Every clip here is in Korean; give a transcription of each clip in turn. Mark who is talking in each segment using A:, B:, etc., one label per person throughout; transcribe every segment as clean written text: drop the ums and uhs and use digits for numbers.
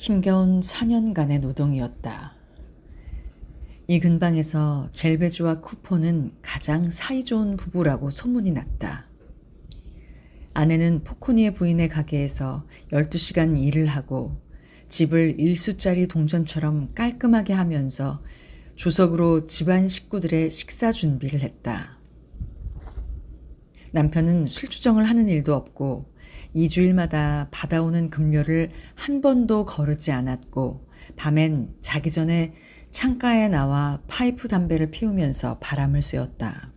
A: 힘겨운 4년간의 노동이었다. 이 근방에서 젤베즈와 쿠포는 가장 사이좋은 부부라고 소문이 났다. 아내는 포코니의 부인의 가게에서 12시간 일을 하고 집을 일수짜리 동전처럼 깔끔하게 하면서 조석으로 집안 식구들의 식사 준비를 했다. 남편은 술주정을 하는 일도 없고 2주일마다 받아오는 급료를 한 번도 거르지 않았고 밤엔 자기 전에 창가에 나와 파이프 담배를 피우면서 바람을 쐬었다.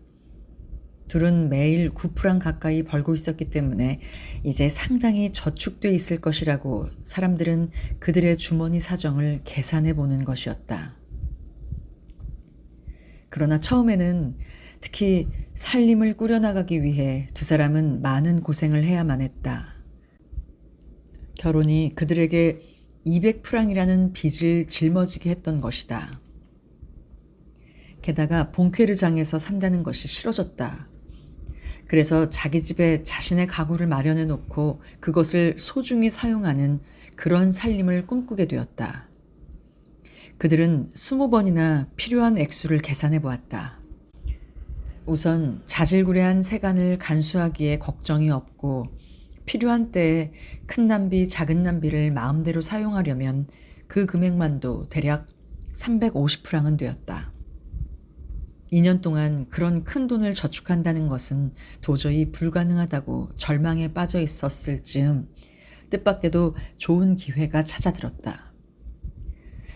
A: 둘은 매일 9프랑 가까이 벌고 있었기 때문에 이제 상당히 저축돼 있을 것이라고 사람들은 그들의 주머니 사정을 계산해 보는 것이었다. 그러나 처음에는 특히 살림을 꾸려나가기 위해 두 사람은 많은 고생을 해야만 했다. 결혼이 그들에게 200프랑이라는 빚을 짊어지게 했던 것이다. 게다가 봉케르장에서 산다는 것이 싫어졌다. 그래서 자기 집에 자신의 가구를 마련해 놓고 그것을 소중히 사용하는 그런 살림을 꿈꾸게 되었다. 그들은 20번이나 필요한 액수를 계산해 보았다. 우선 자질구레한 세간을 간수하기에 걱정이 없고 필요한 때에 큰 낭비, 작은 낭비를 마음대로 사용하려면 그 금액만도 대략 350프랑은 되었다. 2년 동안 그런 큰 돈을 저축한다는 것은 도저히 불가능하다고 절망에 빠져 있었을 즈음 뜻밖에도 좋은 기회가 찾아들었다.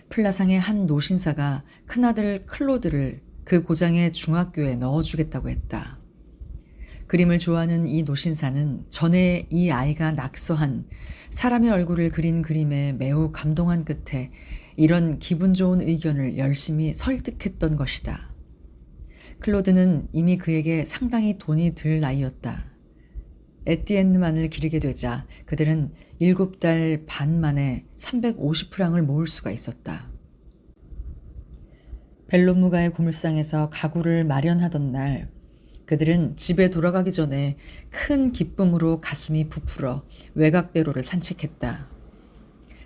A: 플라상의 한 노신사가 큰아들 클로드를 그 고장의 중학교에 넣어주겠다고 했다. 그림을 좋아하는 이 노신사는 전에 이 아이가 낙서한 사람의 얼굴을 그린 그림에 매우 감동한 끝에 이런 기분 좋은 의견을 열심히 설득했던 것이다. 클로드는 이미 그에게 상당히 돈이 들 나이였다. 에티엔느만을 기르게 되자 그들은 7달 반 만에 350프랑을 모을 수가 있었다. 벨로무가의 고물상에서 가구를 마련하던 날 그들은 집에 돌아가기 전에 큰 기쁨으로 가슴이 부풀어 외곽대로를 산책했다.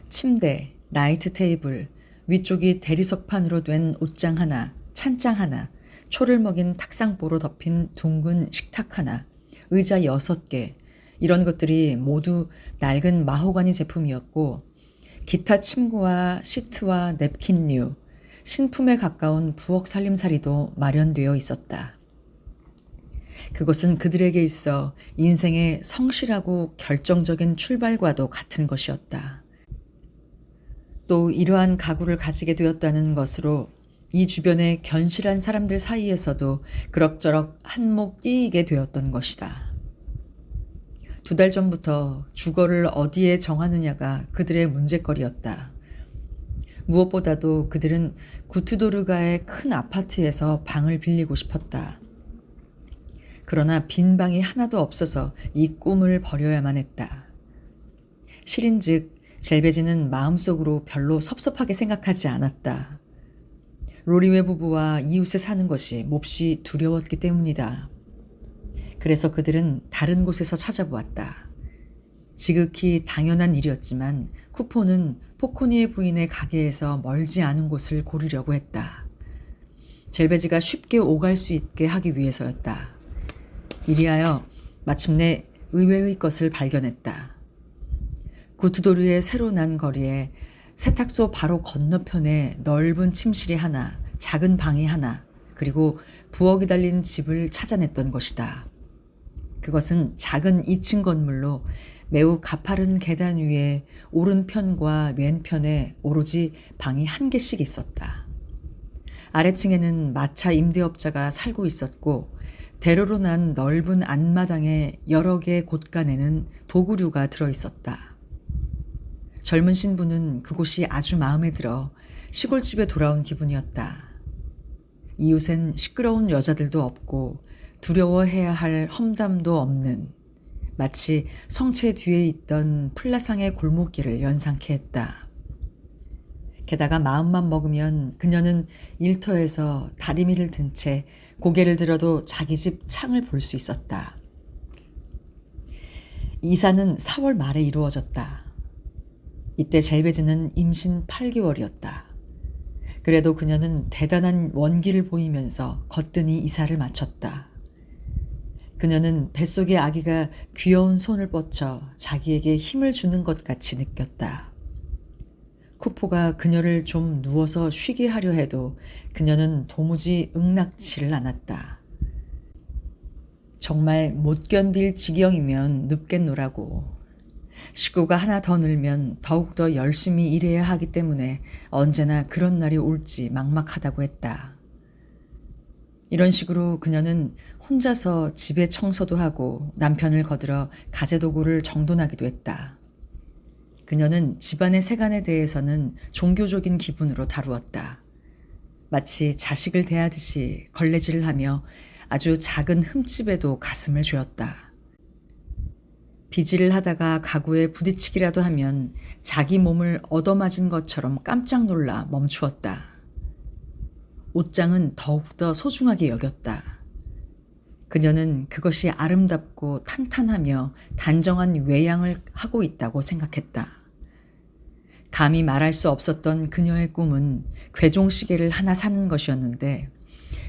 A: 침대, 나이트 테이블, 위쪽이 대리석판으로 된 옷장 하나, 찬장 하나, 초를 먹인 탁상보로 덮인 둥근 식탁 하나, 의자 6개, 이런 것들이 모두 낡은 마호가니 제품이었고 기타 침구와 시트와 냅킨류, 신품에 가까운 부엌 살림살이도 마련되어 있었다. 그것은 그들에게 있어 인생의 성실하고 결정적인 출발과도 같은 것이었다. 또 이러한 가구를 가지게 되었다는 것으로 이 주변의 견실한 사람들 사이에서도 그럭저럭 한몫 끼이게 되었던 것이다. 2달 전부터 주거를 어디에 정하느냐가 그들의 문제거리였다. 무엇보다도 그들은 구트도르가의 큰 아파트에서 방을 빌리고 싶었다. 그러나 빈 방이 하나도 없어서 이 꿈을 버려야만 했다. 실인즉 젤베지는 마음속으로 별로 섭섭하게 생각하지 않았다. 로리웨 부부와 이웃에 사는 것이 몹시 두려웠기 때문이다. 그래서 그들은 다른 곳에서 찾아보았다. 지극히 당연한 일이었지만 쿠포는 포코니의 부인의 가게에서 멀지 않은 곳을 고르려고 했다. 젤베지가 쉽게 오갈 수 있게 하기 위해서였다. 이리하여 마침내 의외의 것을 발견했다. 구트도르의 새로 난 거리에 세탁소 바로 건너편에 넓은 침실이 하나, 작은 방이 하나, 그리고 부엌이 달린 집을 찾아냈던 것이다. 그것은 작은 2층 건물로 매우 가파른 계단 위에 오른편과 왼편에 오로지 방이 1개씩 있었다. 아래층에는 마차 임대업자가 살고 있었고 대로로 난 넓은 안마당에 여러 개의 곳간에는 도구류가 들어있었다. 젊은 신부는 그곳이 아주 마음에 들어 시골집에 돌아온 기분이었다. 이웃엔 시끄러운 여자들도 없고 두려워해야 할 험담도 없는 마치 성체 뒤에 있던 플라상의 골목길을 연상케 했다. 게다가 마음만 먹으면 그녀는 일터에서 다리미를 든 채 고개를 들어도 자기 집 창을 볼 수 있었다. 이사는 4월 말에 이루어졌다. 이때 젤베즈는 임신 8개월이었다. 그래도 그녀는 대단한 원기를 보이면서 거뜬히 이사를 마쳤다. 그녀는 뱃속의 아기가 귀여운 손을 뻗쳐 자기에게 힘을 주는 것 같이 느꼈다. 쿠포가 그녀를 좀 누워서 쉬게 하려 해도 그녀는 도무지 응낙치를 않았다. 정말 못 견딜 지경이면 눕겠노라고. 식구가 하나 더 늘면 더욱더 열심히 일해야 하기 때문에 언제나 그런 날이 올지 막막하다고 했다. 이런 식으로 그녀는 혼자서 집에 청소도 하고 남편을 거들어 가재도구를 정돈하기도 했다. 그녀는 집안의 세간에 대해서는 종교적인 기분으로 다루었다. 마치 자식을 대하듯이 걸레질을 하며 아주 작은 흠집에도 가슴을 죄었다. 비질을 하다가 가구에 부딪히기라도 하면 자기 몸을 얻어맞은 것처럼 깜짝 놀라 멈추었다. 옷장은 더욱더 소중하게 여겼다. 그녀는 그것이 아름답고 탄탄하며 단정한 외양을 하고 있다고 생각했다. 감히 말할 수 없었던 그녀의 꿈은 괴종시계를 하나 사는 것이었는데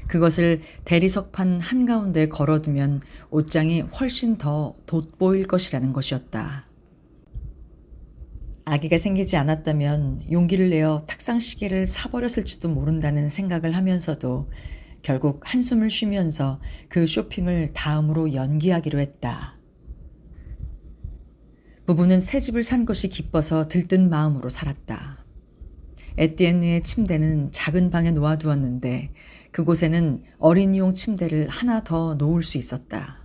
A: 그것을 대리석판 한가운데 걸어두면 옷장이 훨씬 더 돋보일 것이라는 것이었다. 아기가 생기지 않았다면 용기를 내어 탁상시계를 사버렸을지도 모른다는 생각을 하면서도 결국 한숨을 쉬면서 그 쇼핑을 다음으로 연기하기로 했다. 부부는 새 집을 산 것이 기뻐서 들뜬 마음으로 살았다. 에티엔느의 침대는 작은 방에 놓아두었는데 그곳에는 어린이용 침대를 하나 더 놓을 수 있었다.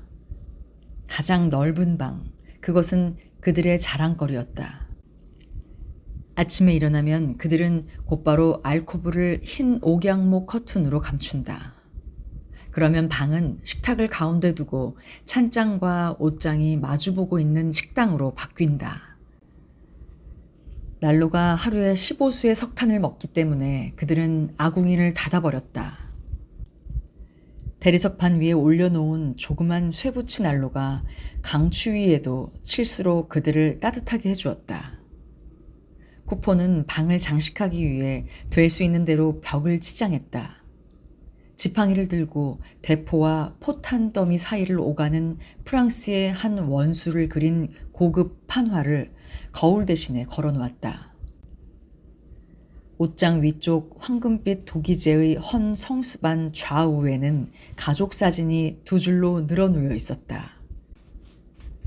A: 가장 넓은 방, 그것은 그들의 자랑거리였다. 아침에 일어나면 그들은 곧바로 알코브를 흰 옥양목 커튼으로 감춘다. 그러면 방은 식탁을 가운데 두고 찬장과 옷장이 마주보고 있는 식당으로 바뀐다. 난로가 하루에 15수의 석탄을 먹기 때문에 그들은 아궁이를 닫아버렸다. 대리석판 위에 올려놓은 조그만 쇠붙이 난로가 강추위에도 칠수로 그들을 따뜻하게 해주었다. 쿠포는 방을 장식하기 위해 될 수 있는 대로 벽을 치장했다. 지팡이를 들고 대포와 포탄 더미 사이를 오가는 프랑스의 한 원수를 그린 고급 판화를 거울 대신에 걸어놓았다. 옷장 위쪽 황금빛 도기제의 헌 성수반 좌우에는 가족 사진이 두 줄로 늘어놓여 있었다.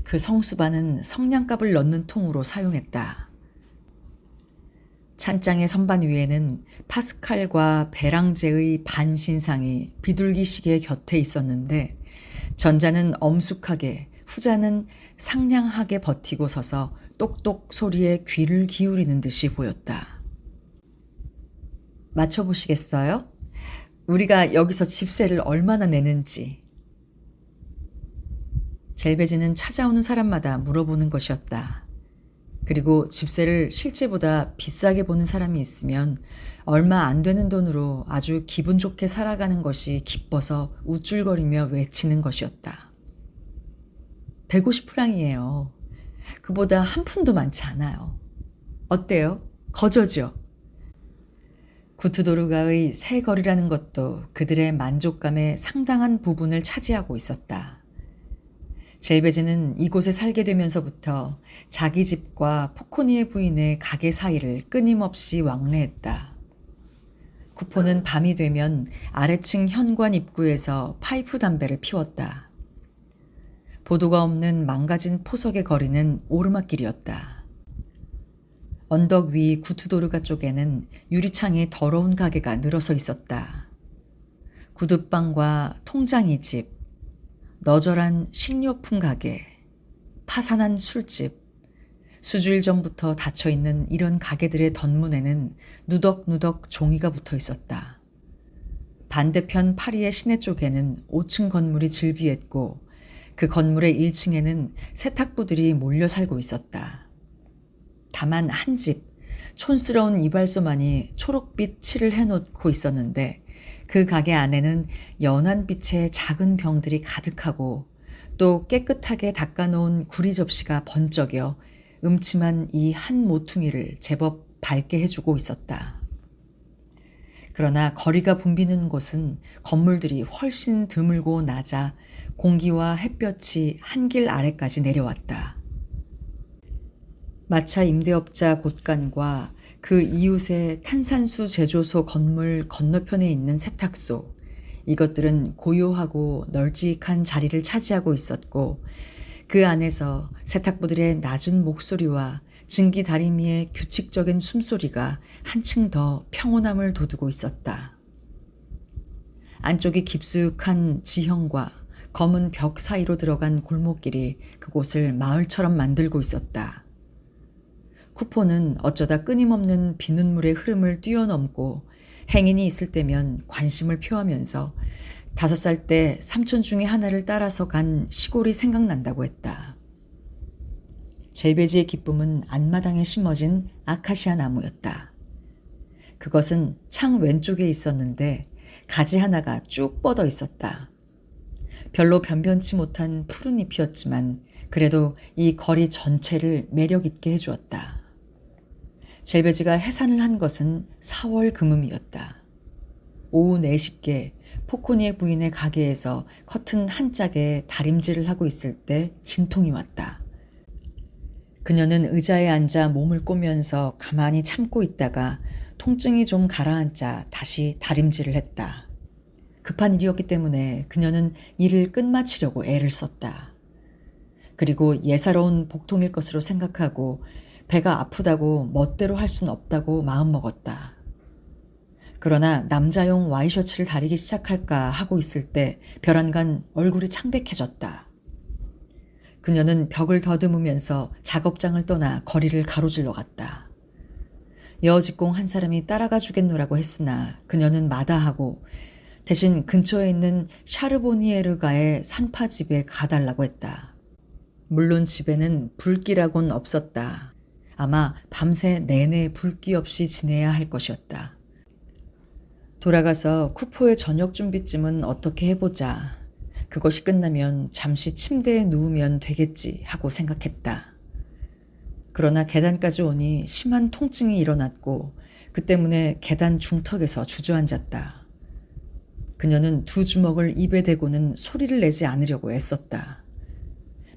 A: 그 성수반은 성냥갑을 넣는 통으로 사용했다. 찬장의 선반 위에는 파스칼과 베랑제의 반신상이 비둘기 시계 곁에 있었는데 전자는 엄숙하게 후자는 상냥하게 버티고 서서 똑똑 소리에 귀를 기울이는 듯이 보였다. 맞춰보시겠어요? 우리가 여기서 집세를 얼마나 내는지. 젤베즈는 찾아오는 사람마다 물어보는 것이었다. 그리고 집세를 실제보다 비싸게 보는 사람이 있으면 얼마 안 되는 돈으로 아주 기분 좋게 살아가는 것이 기뻐서 우쭐거리며 외치는 것이었다. 150프랑이에요. 그보다 한 푼도 많지 않아요. 어때요? 거저죠? 구트도르가의 새 거리라는 것도 그들의 만족감의 상당한 부분을 차지하고 있었다. 젤베즈는 이곳에 살게 되면서부터 자기 집과 포코니의 부인의 가게 사이를 끊임없이 왕래했다. 쿠포는 밤이 되면 아래층 현관 입구에서 파이프 담배를 피웠다. 보도가 없는 망가진 포석의 거리는 오르막길이었다. 언덕 위 구트도르가 쪽에는 유리창이 더러운 가게가 늘어서 있었다. 구두방과 통장이 집, 너절한 식료품 가게, 파산한 술집, 수주일 전부터 닫혀있는 이런 가게들의 덧문에는 누덕누덕 종이가 붙어 있었다. 반대편 파리의 시내 쪽에는 5층 건물이 즐비했고 그 건물의 1층에는 세탁부들이 몰려 살고 있었다. 다만 한 집, 촌스러운 이발소만이 초록빛 칠을 해놓고 있었는데 그 가게 안에는 연한 빛의 작은 병들이 가득하고 또 깨끗하게 닦아놓은 구리 접시가 번쩍여 음침한 이 한 모퉁이를 제법 밝게 해주고 있었다. 그러나 거리가 붐비는 곳은 건물들이 훨씬 드물고 낮아 공기와 햇볕이 한길 아래까지 내려왔다. 마차 임대업자 곳간과 그 이웃의 탄산수 제조소 건물 건너편에 있는 세탁소, 이것들은 고요하고 널찍한 자리를 차지하고 있었고 그 안에서 세탁부들의 낮은 목소리와 증기 다리미의 규칙적인 숨소리가 한층 더 평온함을 돋우고 있었다. 안쪽이 깊숙한 지형과 검은 벽 사이로 들어간 골목길이 그곳을 마을처럼 만들고 있었다. 쿠포는 어쩌다 끊임없는 비눗물의 흐름을 뛰어넘고 행인이 있을 때면 관심을 표하면서 5살 때 삼촌 중에 하나를 따라서 간 시골이 생각난다고 했다. 젤베지의 기쁨은 앞마당에 심어진 아카시아 나무였다. 그것은 창 왼쪽에 있었는데 가지 하나가 쭉 뻗어 있었다. 별로 변변치 못한 푸른 잎이었지만 그래도 이 거리 전체를 매력 있게 해주었다. 젤베지가 해산을 한 것은 4월 금음이었다. 오후 4시께 포코니의 부인의 가게에서 커튼 한 짝에 다림질을 하고 있을 때 진통이 왔다. 그녀는 의자에 앉아 몸을 꼬면서 가만히 참고 있다가 통증이 좀 가라앉자 다시 다림질을 했다. 급한 일이었기 때문에 그녀는 일을 끝마치려고 애를 썼다. 그리고 예사로운 복통일 것으로 생각하고 배가 아프다고 멋대로 할 순 없다고 마음먹었다. 그러나 남자용 와이셔츠를 다리기 시작할까 하고 있을 때 벼란간 얼굴이 창백해졌다. 그녀는 벽을 더듬으면서 작업장을 떠나 거리를 가로질러 갔다. 여직공 한 사람이 따라가 주겠노라고 했으나 그녀는 마다하고 대신 근처에 있는 샤르보니에르가의 산파집에 가달라고 했다. 물론 집에는 불길하곤 없었다. 아마 밤새 내내 불기 없이 지내야 할 것이었다. 돌아가서 쿠포의 저녁 준비쯤은 어떻게 해보자. 그것이 끝나면 잠시 침대에 누우면 되겠지 하고 생각했다. 그러나 계단까지 오니 심한 통증이 일어났고 그 때문에 계단 중턱에서 주저앉았다. 그녀는 2주먹을 입에 대고는 소리를 내지 않으려고 애썼다.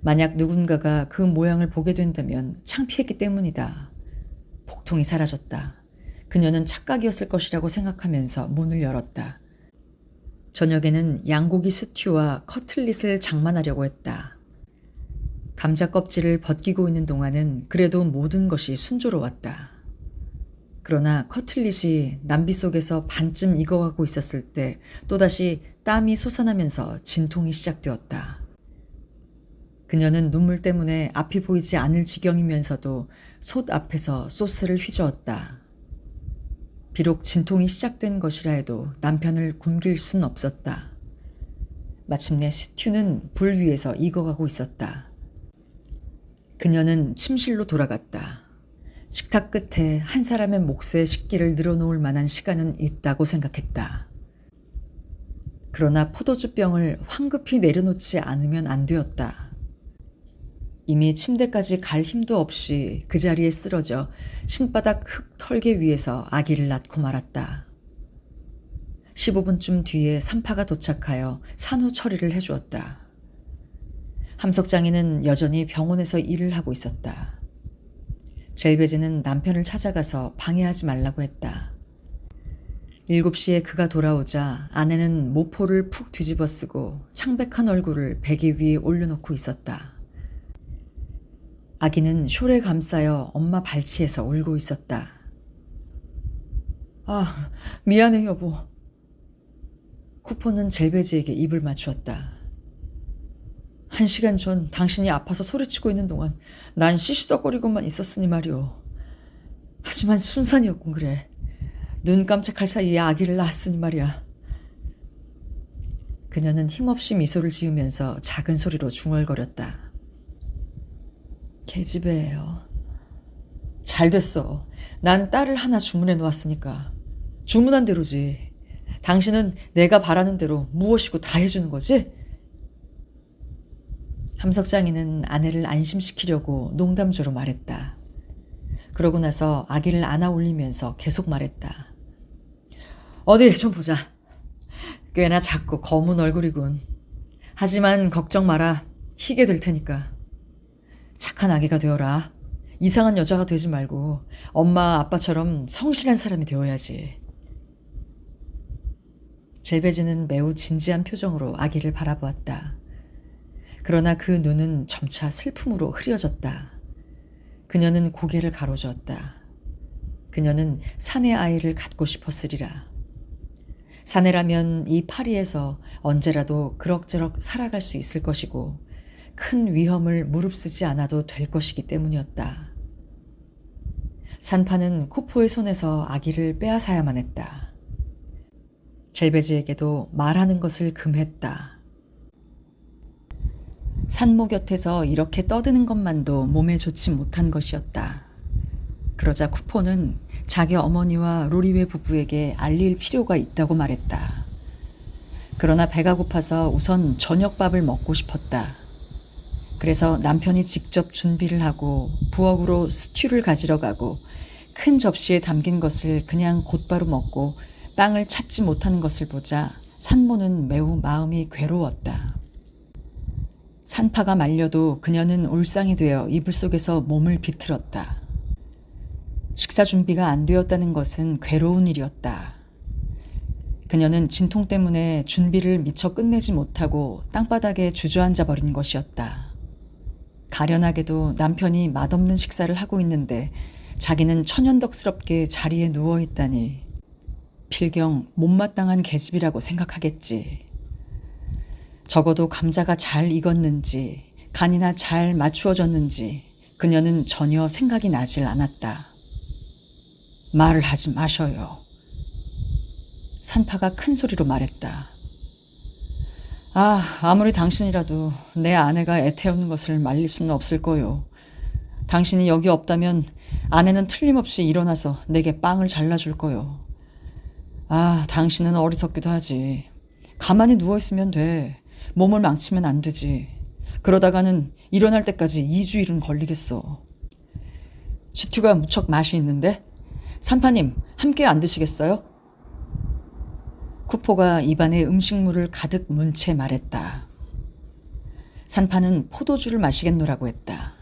A: 만약 누군가가 그 모양을 보게 된다면 창피했기 때문이다. 복통이 사라졌다. 그녀는 착각이었을 것이라고 생각하면서 문을 열었다. 저녁에는 양고기 스튜와 커틀릿을 장만하려고 했다. 감자 껍질을 벗기고 있는 동안은 그래도 모든 것이 순조로웠다. 그러나 커틀릿이 남비 속에서 반쯤 익어가고 있었을 때 또다시 땀이 솟아나면서 진통이 시작되었다. 그녀는 눈물 때문에 앞이 보이지 않을 지경이면서도 솥 앞에서 소스를 휘저었다. 비록 진통이 시작된 것이라 해도 남편을 굶길 순 없었다. 마침내 스튜는 불 위에서 익어가고 있었다. 그녀는 침실로 돌아갔다. 식탁 끝에 한 사람의 몫의 식기를 늘어놓을 만한 시간은 있다고 생각했다. 그러나 포도주병을 황급히 내려놓지 않으면 안 되었다. 이미 침대까지 갈 힘도 없이 그 자리에 쓰러져 신바닥 흙 털개 위에서 아기를 낳고 말았다. 15분쯤 뒤에 산파가 도착하여 산후 처리를 해주었다. 함석장이는 여전히 병원에서 일을 하고 있었다. 젤베지는 남편을 찾아가서 방해하지 말라고 했다. 7시에 그가 돌아오자 아내는 모포를 푹 뒤집어 쓰고 창백한 얼굴을 베개 위에 올려놓고 있었다. 아기는 숄에 감싸여 엄마 발치에서 울고 있었다. 아, 미안해 여보. 쿠포는 젤베지에게 입을 맞추었다. 1시간 전 당신이 아파서 소리치고 있는 동안 난 시시석거리고만 있었으니 말이오. 하지만 순산이었군 그래. 눈 깜짝할 사이에 아기를 낳았으니 말이야. 그녀는 힘없이 미소를 지으면서 작은 소리로 중얼거렸다. 계집애예요. 잘 됐어. 난 딸을 하나 주문해 놓았으니까. 주문한 대로지. 당신은 내가 바라는 대로 무엇이고 다 해주는 거지? 감석장이는 아내를 안심시키려고 농담조로 말했다. 그러고 나서 아기를 안아 올리면서 계속 말했다. 어디 좀 보자. 꽤나 작고 검은 얼굴이군. 하지만 걱정 마라. 희게 될 테니까. 착한 아기가 되어라. 이상한 여자가 되지 말고 엄마 아빠처럼 성실한 사람이 되어야지. 젤베지는 매우 진지한 표정으로 아기를 바라보았다. 그러나 그 눈은 점차 슬픔으로 흐려졌다. 그녀는 고개를 가로저었다. 그녀는 사내 아이를 갖고 싶었으리라. 사내라면 이 파리에서 언제라도 그럭저럭 살아갈 수 있을 것이고 큰 위험을 무릅쓰지 않아도 될 것이기 때문이었다. 산파는 쿠포의 손에서 아기를 빼앗아야만 했다. 젤베지에게도 말하는 것을 금했다. 산모 곁에서 이렇게 떠드는 것만도 몸에 좋지 못한 것이었다. 그러자 쿠포는 자기 어머니와 로리웨 부부에게 알릴 필요가 있다고 말했다. 그러나 배가 고파서 우선 저녁밥을 먹고 싶었다. 그래서 남편이 직접 준비를 하고 부엌으로 스튜를 가지러 가고 큰 접시에 담긴 것을 그냥 곧바로 먹고 빵을 찾지 못하는 것을 보자 산모는 매우 마음이 괴로웠다. 산파가 말려도 그녀는 울상이 되어 이불 속에서 몸을 비틀었다. 식사 준비가 안 되었다는 것은 괴로운 일이었다. 그녀는 진통 때문에 준비를 미처 끝내지 못하고 땅바닥에 주저앉아 버린 것이었다. 가련하게도 남편이 맛없는 식사를 하고 있는데 자기는 천연덕스럽게 자리에 누워있다니 필경 못마땅한 계집이라고 생각하겠지. 적어도 감자가 잘 익었는지 간이나 잘 맞추어졌는지 그녀는 전혀 생각이 나질 않았다. 말을 하지 마셔요. 산파가 큰 소리로 말했다. 아무리 당신이라도 내 아내가 애태우는 것을 말릴 수는 없을 거요. 당신이 여기 없다면 아내는 틀림없이 일어나서 내게 빵을 잘라줄 거요. 당신은 어리석기도 하지. 가만히 누워있으면 돼. 몸을 망치면 안 되지. 그러다가는 일어날 때까지 2주일은 걸리겠어. 스튜가 무척 맛이 있는데? 산파님, 함께 안 드시겠어요? 쿠포가 입안에 음식물을 가득 문 채 말했다. 산파는 포도주를 마시겠노라고 했다.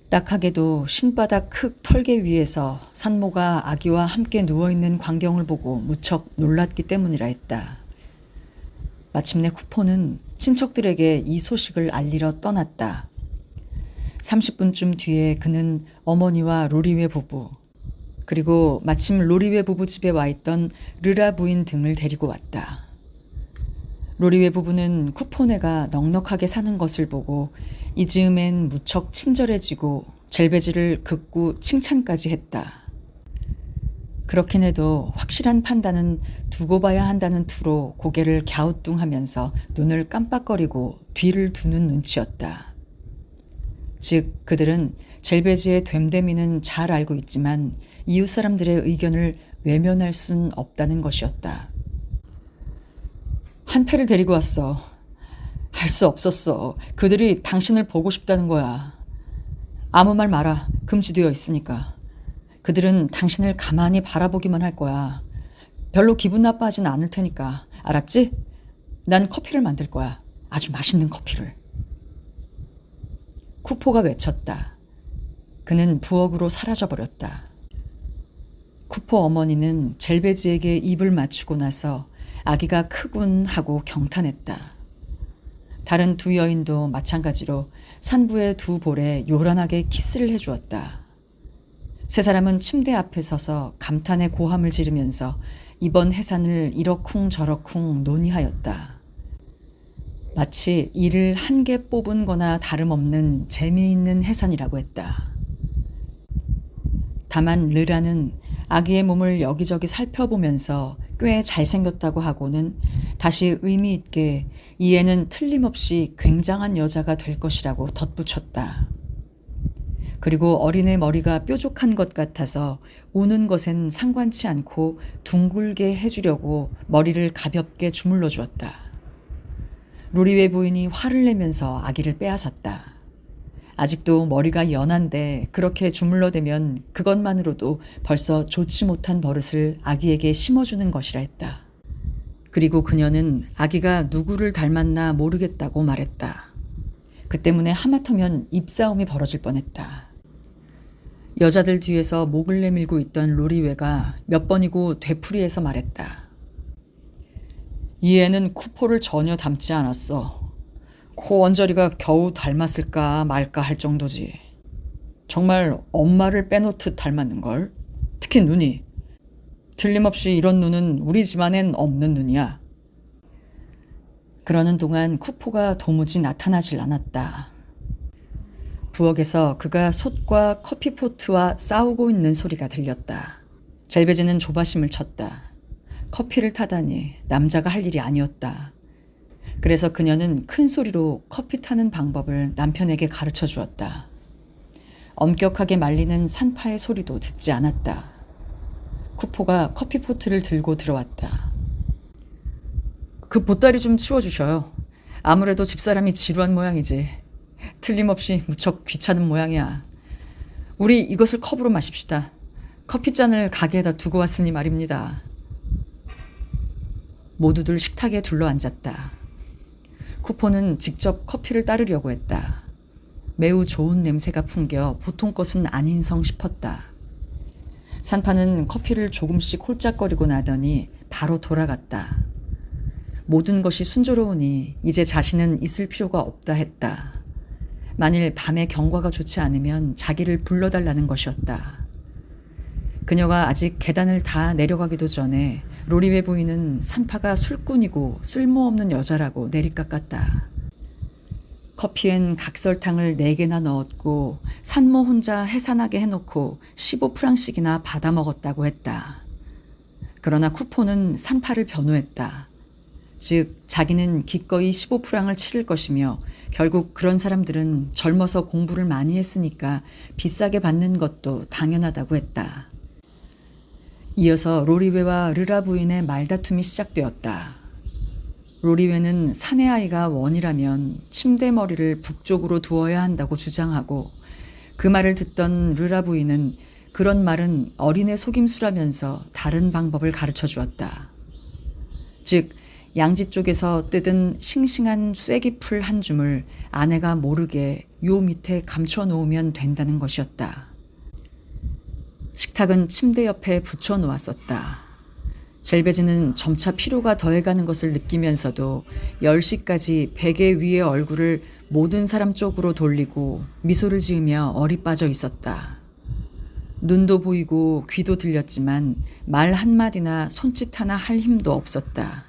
A: 딱하게도 신바닥 흙 털개 위에서 산모가 아기와 함께 누워있는 광경을 보고 무척 놀랐기 때문이라 했다. 마침내 쿠포는 친척들에게 이 소식을 알리러 떠났다. 30분쯤 뒤에 그는 어머니와 로리웨 부부, 그리고 마침 로리웨 부부 집에 와 있던 르라 부인 등을 데리고 왔다. 로리웨 부부는 쿠포네가 넉넉하게 사는 것을 보고 이 즈음엔 무척 친절해지고 젤베지를 극구 칭찬까지 했다. 그렇긴 해도 확실한 판단은 두고 봐야 한다는 투로 고개를 갸우뚱하면서 눈을 깜빡거리고 뒤를 두는 눈치였다. 즉 그들은 젤베지의 됨됨이는 잘 알고 있지만 이웃 사람들의 의견을 외면할 순 없다는 것이었다. 한 패를 데리고 왔어. 할 수 없었어. 그들이 당신을 보고 싶다는 거야. 아무 말 마라. 금지되어 있으니까. 그들은 당신을 가만히 바라보기만 할 거야. 별로 기분 나빠하진 않을 테니까. 알았지? 난 커피를 만들 거야. 아주 맛있는 커피를. 쿠포가 외쳤다. 그는 부엌으로 사라져버렸다. 쿠포 어머니는 젤베지에게 입을 맞추고 나서 아기가 크군 하고 경탄했다. 다른 두 여인도 마찬가지로 산부의 두 볼에 요란하게 키스를 해주었다. 세 사람은 침대 앞에 서서 감탄의 고함을 지르면서 이번 해산을 이러쿵 저러쿵 논의하였다. 마치 이를 한 개 뽑은 거나 다름없는 재미있는 해산이라고 했다. 다만 르라는 아기의 몸을 여기저기 살펴보면서 꽤 잘생겼다고 하고는 다시 의미 있게 이 애는 틀림없이 굉장한 여자가 될 것이라고 덧붙였다. 그리고 어린애 머리가 뾰족한 것 같아서 우는 것엔 상관치 않고 둥글게 해주려고 머리를 가볍게 주물러 주었다. 로리웨 부인이 화를 내면서 아기를 빼앗았다. 아직도 머리가 연한데 그렇게 주물러대면 그것만으로도 벌써 좋지 못한 버릇을 아기에게 심어주는 것이라 했다. 그리고 그녀는 아기가 누구를 닮았나 모르겠다고 말했다. 그 때문에 하마터면 입싸움이 벌어질 뻔했다. 여자들 뒤에서 목을 내밀고 있던 로리웨가 몇 번이고 되풀이해서 말했다. 이 애는 쿠포를 전혀 닮지 않았어. 코 언저리가 겨우 닮았을까 말까 할 정도지. 정말 엄마를 빼놓듯 닮았는걸. 특히 눈이. 틀림없이 이런 눈은 우리 집안엔 없는 눈이야. 그러는 동안 쿠포가 도무지 나타나질 않았다. 부엌에서 그가 솥과 커피포트와 싸우고 있는 소리가 들렸다. 젤베즈는 조바심을 쳤다. 커피를 타다니 남자가 할 일이 아니었다. 그래서 그녀는 큰 소리로 커피 타는 방법을 남편에게 가르쳐 주었다. 엄격하게 말리는 산파의 소리도 듣지 않았다. 쿠포가 커피포트를 들고 들어왔다. 그 보따리 좀 치워주셔요. 아무래도 집사람이 지루한 모양이지. 틀림없이 무척 귀찮은 모양이야. 우리 이것을 컵으로 마십시다. 커피잔을 가게에다 두고 왔으니 말입니다. 모두들 식탁에 둘러앉았다. 쿠포는 직접 커피를 따르려고 했다. 매우 좋은 냄새가 풍겨 보통 것은 아닌성 싶었다. 산파는 커피를 조금씩 홀짝거리고 나더니 바로 돌아갔다. 모든 것이 순조로우니 이제 자신은 있을 필요가 없다 했다. 만일 밤에 경과가 좋지 않으면 자기를 불러달라는 것이었다. 그녀가 아직 계단을 다 내려가기도 전에 로리웨 부인은 산파가 술꾼이고 쓸모없는 여자라고 내리깎았다. 커피엔 각설탕을 4개나 넣었고 산모 혼자 해산하게 해놓고 15프랑씩이나 받아먹었다고 했다. 그러나 쿠포는 산파를 변호했다. 즉 자기는 기꺼이 15프랑을 치를 것이며 결국 그런 사람들은 젊어서 공부를 많이 했으니까 비싸게 받는 것도 당연하다고 했다. 이어서 로리웨와 르라 부인의 말다툼이 시작되었다. 로리웨는 사내 아이가 원이라면 침대 머리를 북쪽으로 두어야 한다고 주장하고 그 말을 듣던 르라 부인은 그런 말은 어린애 속임수라면서 다른 방법을 가르쳐 주었다. 즉 양지 쪽에서 뜯은 싱싱한 쐐기풀 한 줌을 아내가 모르게 요 밑에 감춰 놓으면 된다는 것이었다. 식탁은 침대 옆에 붙여 놓았었다. 젤베즈는 점차 피로가 더해가는 것을 느끼면서도 10시까지 베개 위의 얼굴을 모든 사람 쪽으로 돌리고 미소를 지으며 어리 빠져 있었다. 눈도 보이고 귀도 들렸지만 말 한마디나 손짓 하나 할 힘도 없었다.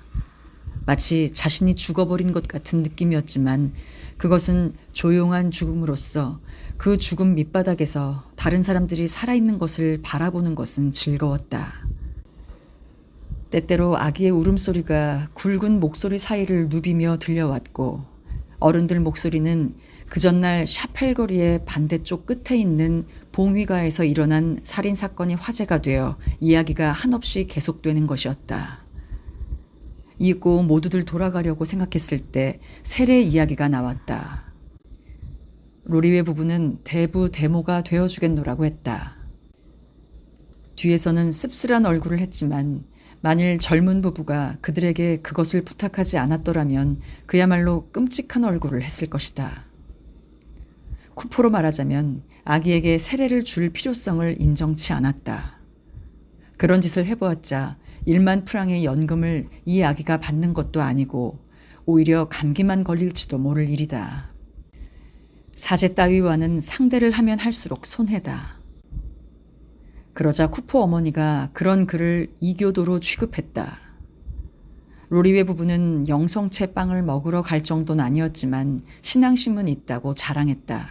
A: 마치 자신이 죽어버린 것 같은 느낌이었지만 그것은 조용한 죽음으로써 그 죽음 밑바닥에서 다른 사람들이 살아있는 것을 바라보는 것은 즐거웠다. 때때로 아기의 울음소리가 굵은 목소리 사이를 누비며 들려왔고 어른들 목소리는 그 전날 샤펠거리의 반대쪽 끝에 있는 봉휘가에서 일어난 살인사건이 화제가 되어 이야기가 한없이 계속되는 것이었다. 잊고 모두들 돌아가려고 생각했을 때 세례 이야기가 나왔다. 로리웨 부부는 대부 대모가 되어주겠노라고 했다. 뒤에서는 씁쓸한 얼굴을 했지만 만일 젊은 부부가 그들에게 그것을 부탁하지 않았더라면 그야말로 끔찍한 얼굴을 했을 것이다. 쿠포로 말하자면 아기에게 세례를 줄 필요성을 인정치 않았다. 그런 짓을 해보았자 1만 프랑의 연금을 이 아기가 받는 것도 아니고 오히려 감기만 걸릴지도 모를 일이다. 사제 따위와는 상대를 하면 할수록 손해다. 그러자 쿠포 어머니가 그런 그를 이교도로 취급했다. 로리웨 부부는 영성채 빵을 먹으러 갈 정도는 아니었지만 신앙심은 있다고 자랑했다.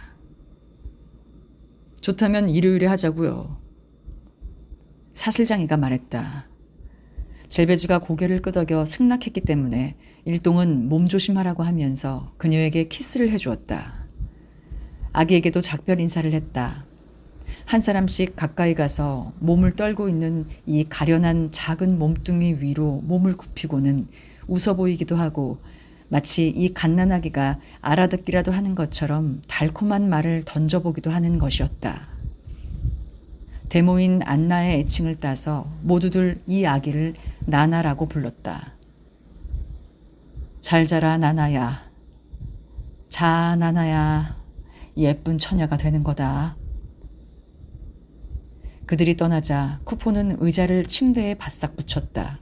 A: 좋다면 일요일에 하자고요. 사실장이가 말했다. 젤베즈가 고개를 끄덕여 승낙했기 때문에 일동은 몸조심하라고 하면서 그녀에게 키스를 해주었다. 아기에게도 작별 인사를 했다. 한 사람씩 가까이 가서 몸을 떨고 있는 이 가련한 작은 몸뚱이 위로 몸을 굽히고는 웃어 보이기도 하고 마치 이 갓난아기가 알아듣기라도 하는 것처럼 달콤한 말을 던져보기도 하는 것이었다. 데모인 안나의 애칭을 따서 모두들 이 아기를 나나라고 불렀다. 잘 자라 나나야. 자 나나야. 예쁜 처녀가 되는 거다. 그들이 떠나자 쿠포는 의자를 침대에 바싹 붙였다.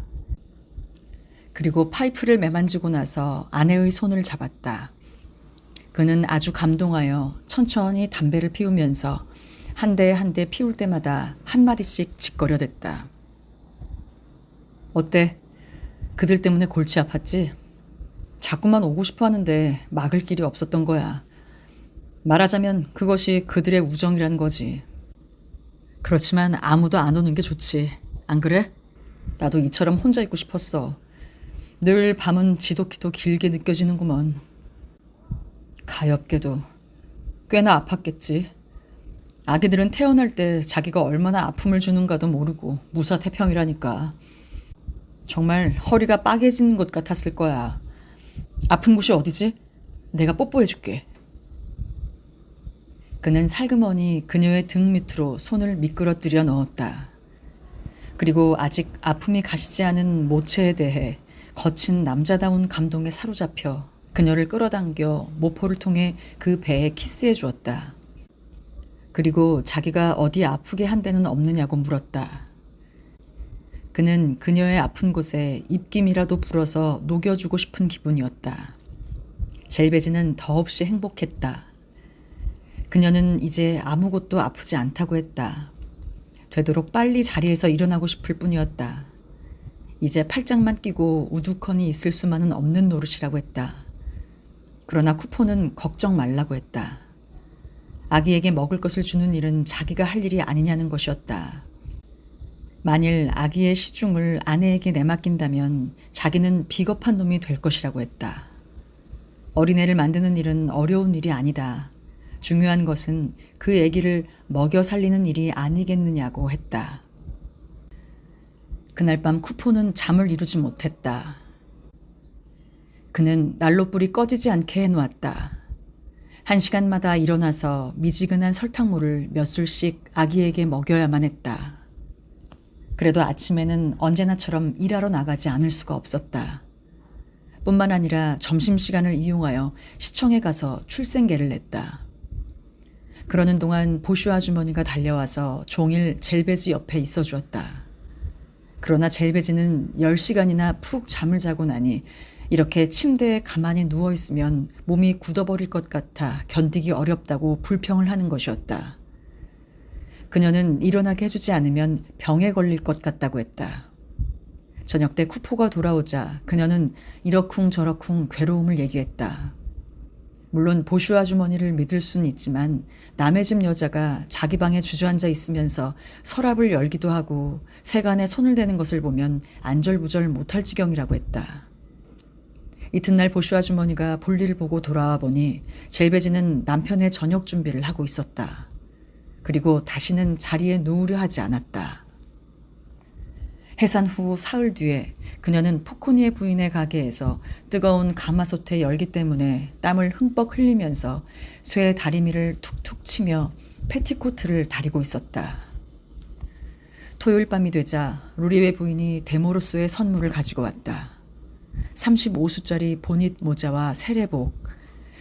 A: 그리고 파이프를 매만지고 나서 아내의 손을 잡았다. 그는 아주 감동하여 천천히 담배를 피우면서 한 대 한 대 피울 때마다 한마디씩 짓거려댔다. 어때? 그들 때문에 골치 아팠지? 자꾸만 오고 싶어 하는데 막을 길이 없었던 거야. 말하자면 그것이 그들의 우정이란 거지. 그렇지만 아무도 안 오는 게 좋지. 안 그래? 나도 이처럼 혼자 있고 싶었어. 늘 밤은 지독히도 길게 느껴지는구먼. 가엾게도 꽤나 아팠겠지. 아기들은 태어날 때 자기가 얼마나 아픔을 주는가도 모르고 무사태평이라니까. 정말 허리가 빠개지는 것 같았을 거야. 아픈 곳이 어디지? 내가 뽀뽀해줄게. 그는 살그머니 그녀의 등 밑으로 손을 미끄러뜨려 넣었다. 그리고 아직 아픔이 가시지 않은 모체에 대해 거친 남자다운 감동에 사로잡혀 그녀를 끌어당겨 모포를 통해 그 배에 키스해 주었다. 그리고 자기가 어디 아프게 한 데는 없느냐고 물었다. 그는 그녀의 아픈 곳에 입김이라도 불어서 녹여주고 싶은 기분이었다. 젤베지는 더없이 행복했다. 그녀는 이제 아무것도 아프지 않다고 했다. 되도록 빨리 자리에서 일어나고 싶을 뿐이었다. 이제 팔짱만 끼고 우두커니 있을 수만은 없는 노릇이라고 했다. 그러나 쿠포는 걱정 말라고 했다. 아기에게 먹을 것을 주는 일은 자기가 할 일이 아니냐는 것이었다. 만일 아기의 시중을 아내에게 내맡긴다면 자기는 비겁한 놈이 될 것이라고 했다. 어린애를 만드는 일은 어려운 일이 아니다. 중요한 것은 그 아기를 먹여 살리는 일이 아니겠느냐고 했다. 그날 밤 쿠포는 잠을 이루지 못했다. 그는 난로불이 꺼지지 않게 해놓았다. 1시간마다 일어나서 미지근한 설탕물을 몇 술씩 아기에게 먹여야만 했다. 그래도 아침에는 언제나처럼 일하러 나가지 않을 수가 없었다. 뿐만 아니라 점심시간을 이용하여 시청에 가서 출생계를 냈다. 그러는 동안 보슈 아주머니가 달려와서 종일 젤베지 옆에 있어 주었다. 그러나 젤베지는 10시간이나 푹 잠을 자고 나니 이렇게 침대에 가만히 누워있으면 몸이 굳어버릴 것 같아 견디기 어렵다고 불평을 하는 것이었다. 그녀는 일어나게 해주지 않으면 병에 걸릴 것 같다고 했다. 저녁 때 쿠포가 돌아오자 그녀는 이러쿵저러쿵 괴로움을 얘기했다. 물론 보슈 아주머니를 믿을 수는 있지만 남의 집 여자가 자기 방에 주저앉아 있으면서 서랍을 열기도 하고 세간에 손을 대는 것을 보면 안절부절 못할 지경이라고 했다. 이튿날 보슈 아주머니가 볼일을 보고 돌아와 보니 젤베지는 남편의 저녁 준비를 하고 있었다. 그리고 다시는 자리에 누우려 하지 않았다. 해산 후 사흘 뒤에 그녀는 포코니의 부인의 가게에서 뜨거운 가마솥의 열기 때문에 땀을 흠뻑 흘리면서 쇠 다리미를 툭툭 치며 패티코트를 다리고 있었다. 토요일 밤이 되자 루리웨 부인이 데모로스의 선물을 가지고 왔다. 35수짜리 보닛 모자와 세례복.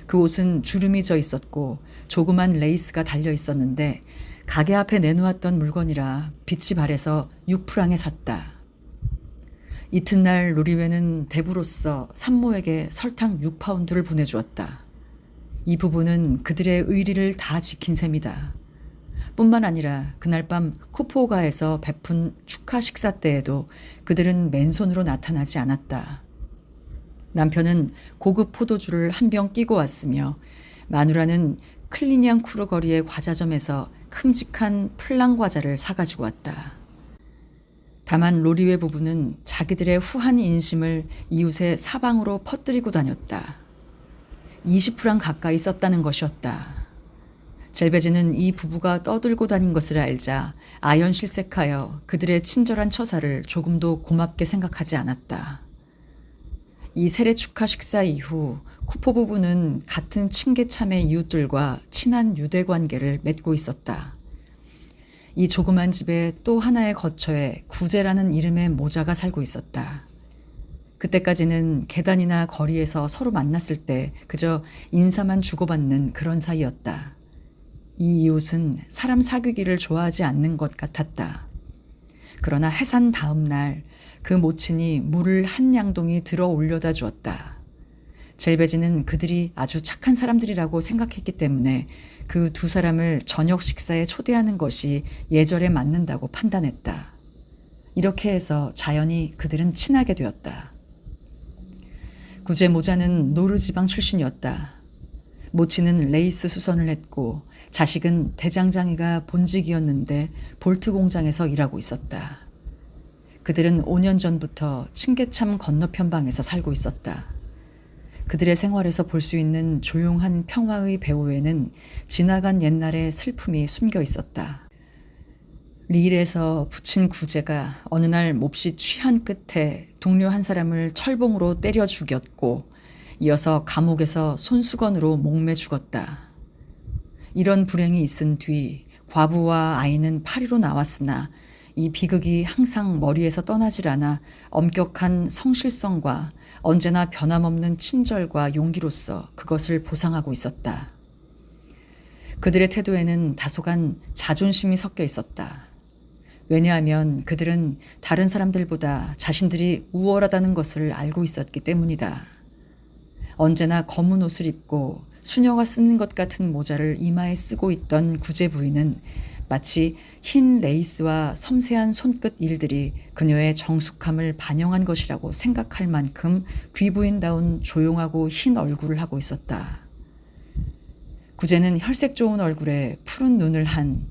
A: 그 옷은 주름이 져 있었고 조그만 레이스가 달려 있었는데 가게 앞에 내놓았던 물건이라 빛이 발해서 6프랑에 샀다. 이튿날 루리웨는 대부로서 산모에게 설탕 6파운드를 보내주었다. 이 부부는 그들의 의리를 다 지킨 셈이다. 뿐만 아니라 그날 밤 쿠포가에서 베푼 축하 식사 때에도 그들은 맨손으로 나타나지 않았다. 남편은 고급 포도주를 한 병 끼고 왔으며 마누라는 클리냥 쿠르 거리의 과자점에서 큼직한 플랑 과자를 사가지고 왔다. 다만 로리웨 부부는 자기들의 후한 인심을 이웃의 사방으로 퍼뜨리고 다녔다. 20프랑 가까이 썼다는 것이었다. 젤베지는 이 부부가 떠들고 다닌 것을 알자 아연실색하여 그들의 친절한 처사를 조금도 고맙게 생각하지 않았다. 이 세례 축하 식사 이후 쿠퍼 부부는 같은 층계참의 이웃들과 친한 유대 관계를 맺고 있었다. 이 조그만 집에 또 하나의 거처에 구제라는 이름의 모자가 살고 있었다. 그때까지는 계단이나 거리에서 서로 만났을 때 그저 인사만 주고받는 그런 사이였다. 이 이웃은 사람 사귀기를 좋아하지 않는 것 같았다. 그러나 해산 다음 날 그 모친이 물을 한 양동이 들어 올려다 주었다. 젤베지는 그들이 아주 착한 사람들이라고 생각했기 때문에 그 두 사람을 저녁 식사에 초대하는 것이 예절에 맞는다고 판단했다. 이렇게 해서 자연히 그들은 친하게 되었다. 구제 모자는 노르지방 출신이었다. 모친은 레이스 수선을 했고 자식은 대장장이가 본직이었는데 볼트 공장에서 일하고 있었다. 그들은 5년 전부터 층계참 건너편 방에서 살고 있었다. 그들의 생활에서 볼 수 있는 조용한 평화의 배후에는 지나간 옛날의 슬픔이 숨겨 있었다. 리일에서 붙인 구제가 어느 날 몹시 취한 끝에 동료 한 사람을 철봉으로 때려 죽였고 이어서 감옥에서 손수건으로 목매 죽었다. 이런 불행이 있은 뒤 과부와 아이는 파리로 나왔으나 이 비극이 항상 머리에서 떠나질 않아 엄격한 성실성과 언제나 변함없는 친절과 용기로서 그것을 보상하고 있었다. 그들의 태도에는 다소간 자존심이 섞여 있었다. 왜냐하면 그들은 다른 사람들보다 자신들이 우월하다는 것을 알고 있었기 때문이다. 언제나 검은 옷을 입고 수녀가 쓰는 것 같은 모자를 이마에 쓰고 있던 구제 부인은 마치 흰 레이스와 섬세한 손끝 일들이 그녀의 정숙함을 반영한 것이라고 생각할 만큼 귀부인다운 조용하고 흰 얼굴을 하고 있었다. 구제는 혈색 좋은 얼굴에 푸른 눈을 한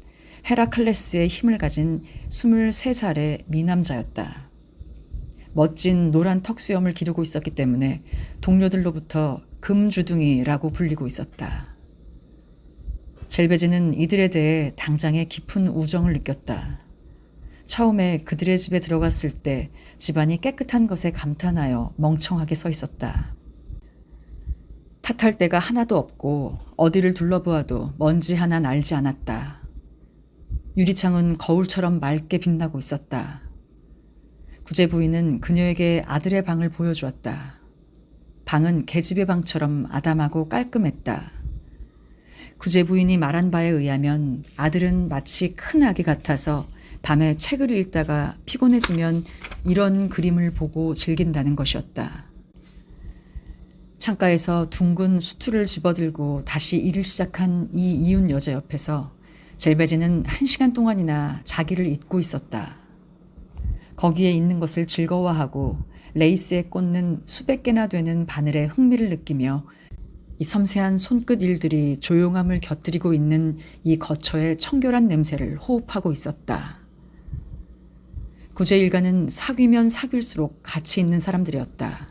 A: 헤라클레스의 힘을 가진 23살의 미남자였다. 멋진 노란 턱수염을 기르고 있었기 때문에 동료들로부터 금주둥이라고 불리고 있었다. 젤베지는 이들에 대해 당장에 깊은 우정을 느꼈다. 처음에 그들의 집에 들어갔을 때 집안이 깨끗한 것에 감탄하여 멍청하게 서 있었다. 탓할 데가 하나도 없고 어디를 둘러보아도 먼지 하나 날지 않았다. 유리창은 거울처럼 맑게 빛나고 있었다. 구제 부인은 그녀에게 아들의 방을 보여주었다. 방은 계집의 방처럼 아담하고 깔끔했다. 구제 부인이 말한 바에 의하면 아들은 마치 큰 아기 같아서 밤에 책을 읽다가 피곤해지면 이런 그림을 보고 즐긴다는 것이었다. 창가에서 둥근 수투를 집어들고 다시 일을 시작한 이 이웃 여자 옆에서 젤베지는 1시간 동안이나 자기를 잊고 있었다. 거기에 있는 것을 즐거워하고 레이스에 꽂는 수백 개나 되는 바늘에 흥미를 느끼며 이 섬세한 손끝 일들이 조용함을 곁들이고 있는 이 거처의 청결한 냄새를 호흡하고 있었다. 구제 일가는 사귀면 사귈수록 가치 있는 사람들이었다.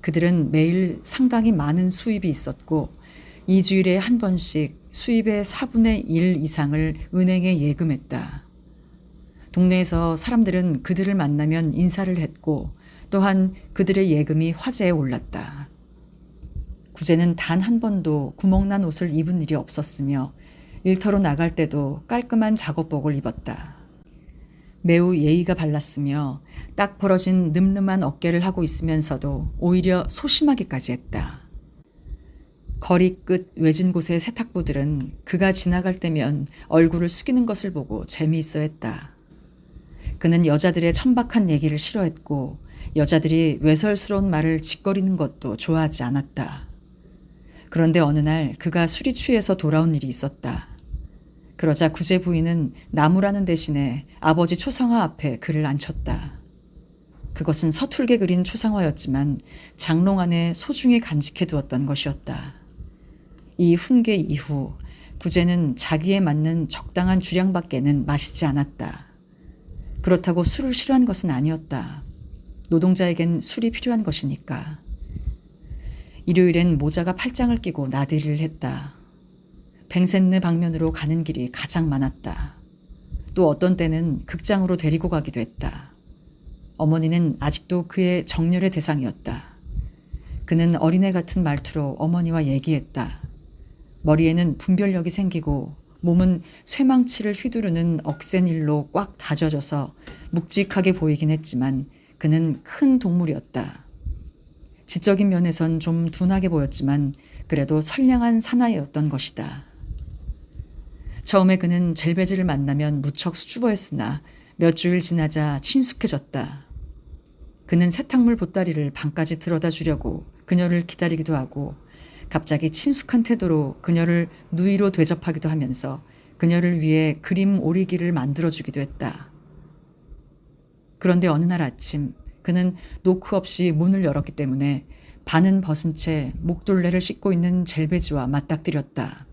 A: 그들은 매일 상당히 많은 수입이 있었고 2주일에 한 번씩 수입의 4분의 1 이상을 은행에 예금했다. 동네에서 사람들은 그들을 만나면 인사를 했고 또한 그들의 예금이 화제에 올랐다. 구제는 단 한 번도 구멍난 옷을 입은 일이 없었으며 일터로 나갈 때도 깔끔한 작업복을 입었다. 매우 예의가 발랐으며 딱 벌어진 늠름한 어깨를 하고 있으면서도 오히려 소심하기까지 했다. 거리 끝 외진 곳의 세탁부들은 그가 지나갈 때면 얼굴을 숙이는 것을 보고 재미있어 했다. 그는 여자들의 천박한 얘기를 싫어했고 여자들이 외설스러운 말을 짓거리는 것도 좋아하지 않았다. 그런데 어느 날 그가 술이 취해서 돌아온 일이 있었다. 그러자 구제 부인은 나무라는 대신에 아버지 초상화 앞에 그를 앉혔다. 그것은 서툴게 그린 초상화였지만 장롱 안에 소중히 간직해 두었던 것이었다. 이 훈계 이후 구제는 자기에 맞는 적당한 주량밖에는 마시지 않았다. 그렇다고 술을 싫어한 것은 아니었다. 노동자에겐 술이 필요한 것이니까. 일요일엔 모자가 팔짱을 끼고 나들이를 했다. 뱅센느 방면으로 가는 길이 가장 많았다. 또 어떤 때는 극장으로 데리고 가기도 했다. 어머니는 아직도 그의 정열의 대상이었다. 그는 어린애 같은 말투로 어머니와 얘기했다. 머리에는 분별력이 생기고 몸은 쇠망치를 휘두르는 억센 일로 꽉 다져져서 묵직하게 보이긴 했지만 그는 큰 동물이었다. 지적인 면에선 좀 둔하게 보였지만 그래도 선량한 사나이였던 것이다. 처음에 그는 젤베즈를 만나면 무척 수줍어했으나 몇 주일 지나자 친숙해졌다. 그는 세탁물 보따리를 방까지 들어다 주려고 그녀를 기다리기도 하고 갑자기 친숙한 태도로 그녀를 누이로 대접하기도 하면서 그녀를 위해 그림 오리기를 만들어주기도 했다. 그런데 어느 날 아침 그는 노크 없이 문을 열었기 때문에 반은 벗은 채 목둘레를 씻고 있는 젤베즈와 맞닥뜨렸다.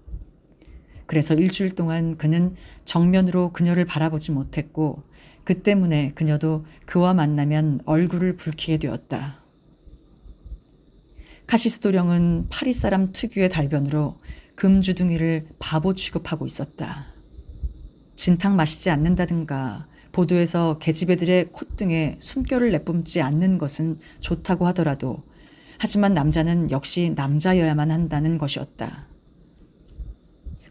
A: 그래서 일주일 동안 그는 정면으로 그녀를 바라보지 못했고 그 때문에 그녀도 그와 만나면 얼굴을 붉히게 되었다. 카시스도령은 파리 사람 특유의 달변으로 금주둥이를 바보 취급하고 있었다. 진탕 마시지 않는다든가 보도에서 계집애들의 콧등에 숨결을 내뿜지 않는 것은 좋다고 하더라도 하지만 남자는 역시 남자여야만 한다는 것이었다.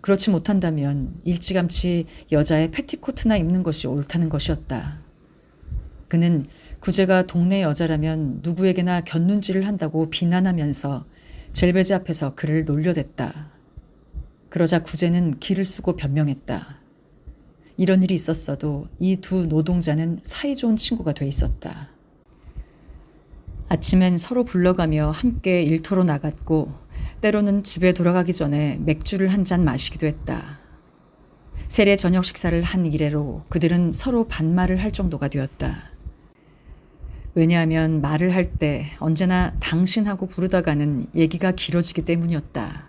A: 그렇지 못한다면 일찌감치 여자의 패티코트나 입는 것이 옳다는 것이었다. 그는 구제가 동네 여자라면 누구에게나 곁눈질을 한다고 비난하면서 젤베즈 앞에서 그를 놀려댔다. 그러자 구제는 기를 쓰고 변명했다. 이런 일이 있었어도 이 두 노동자는 사이좋은 친구가 돼 있었다. 아침엔 서로 불러가며 함께 일터로 나갔고 때로는 집에 돌아가기 전에 맥주를 한 잔 마시기도 했다. 세례 저녁 식사를 한 이래로 그들은 서로 반말을 할 정도가 되었다. 왜냐하면 말을 할 때 언제나 당신하고 부르다가는 얘기가 길어지기 때문이었다.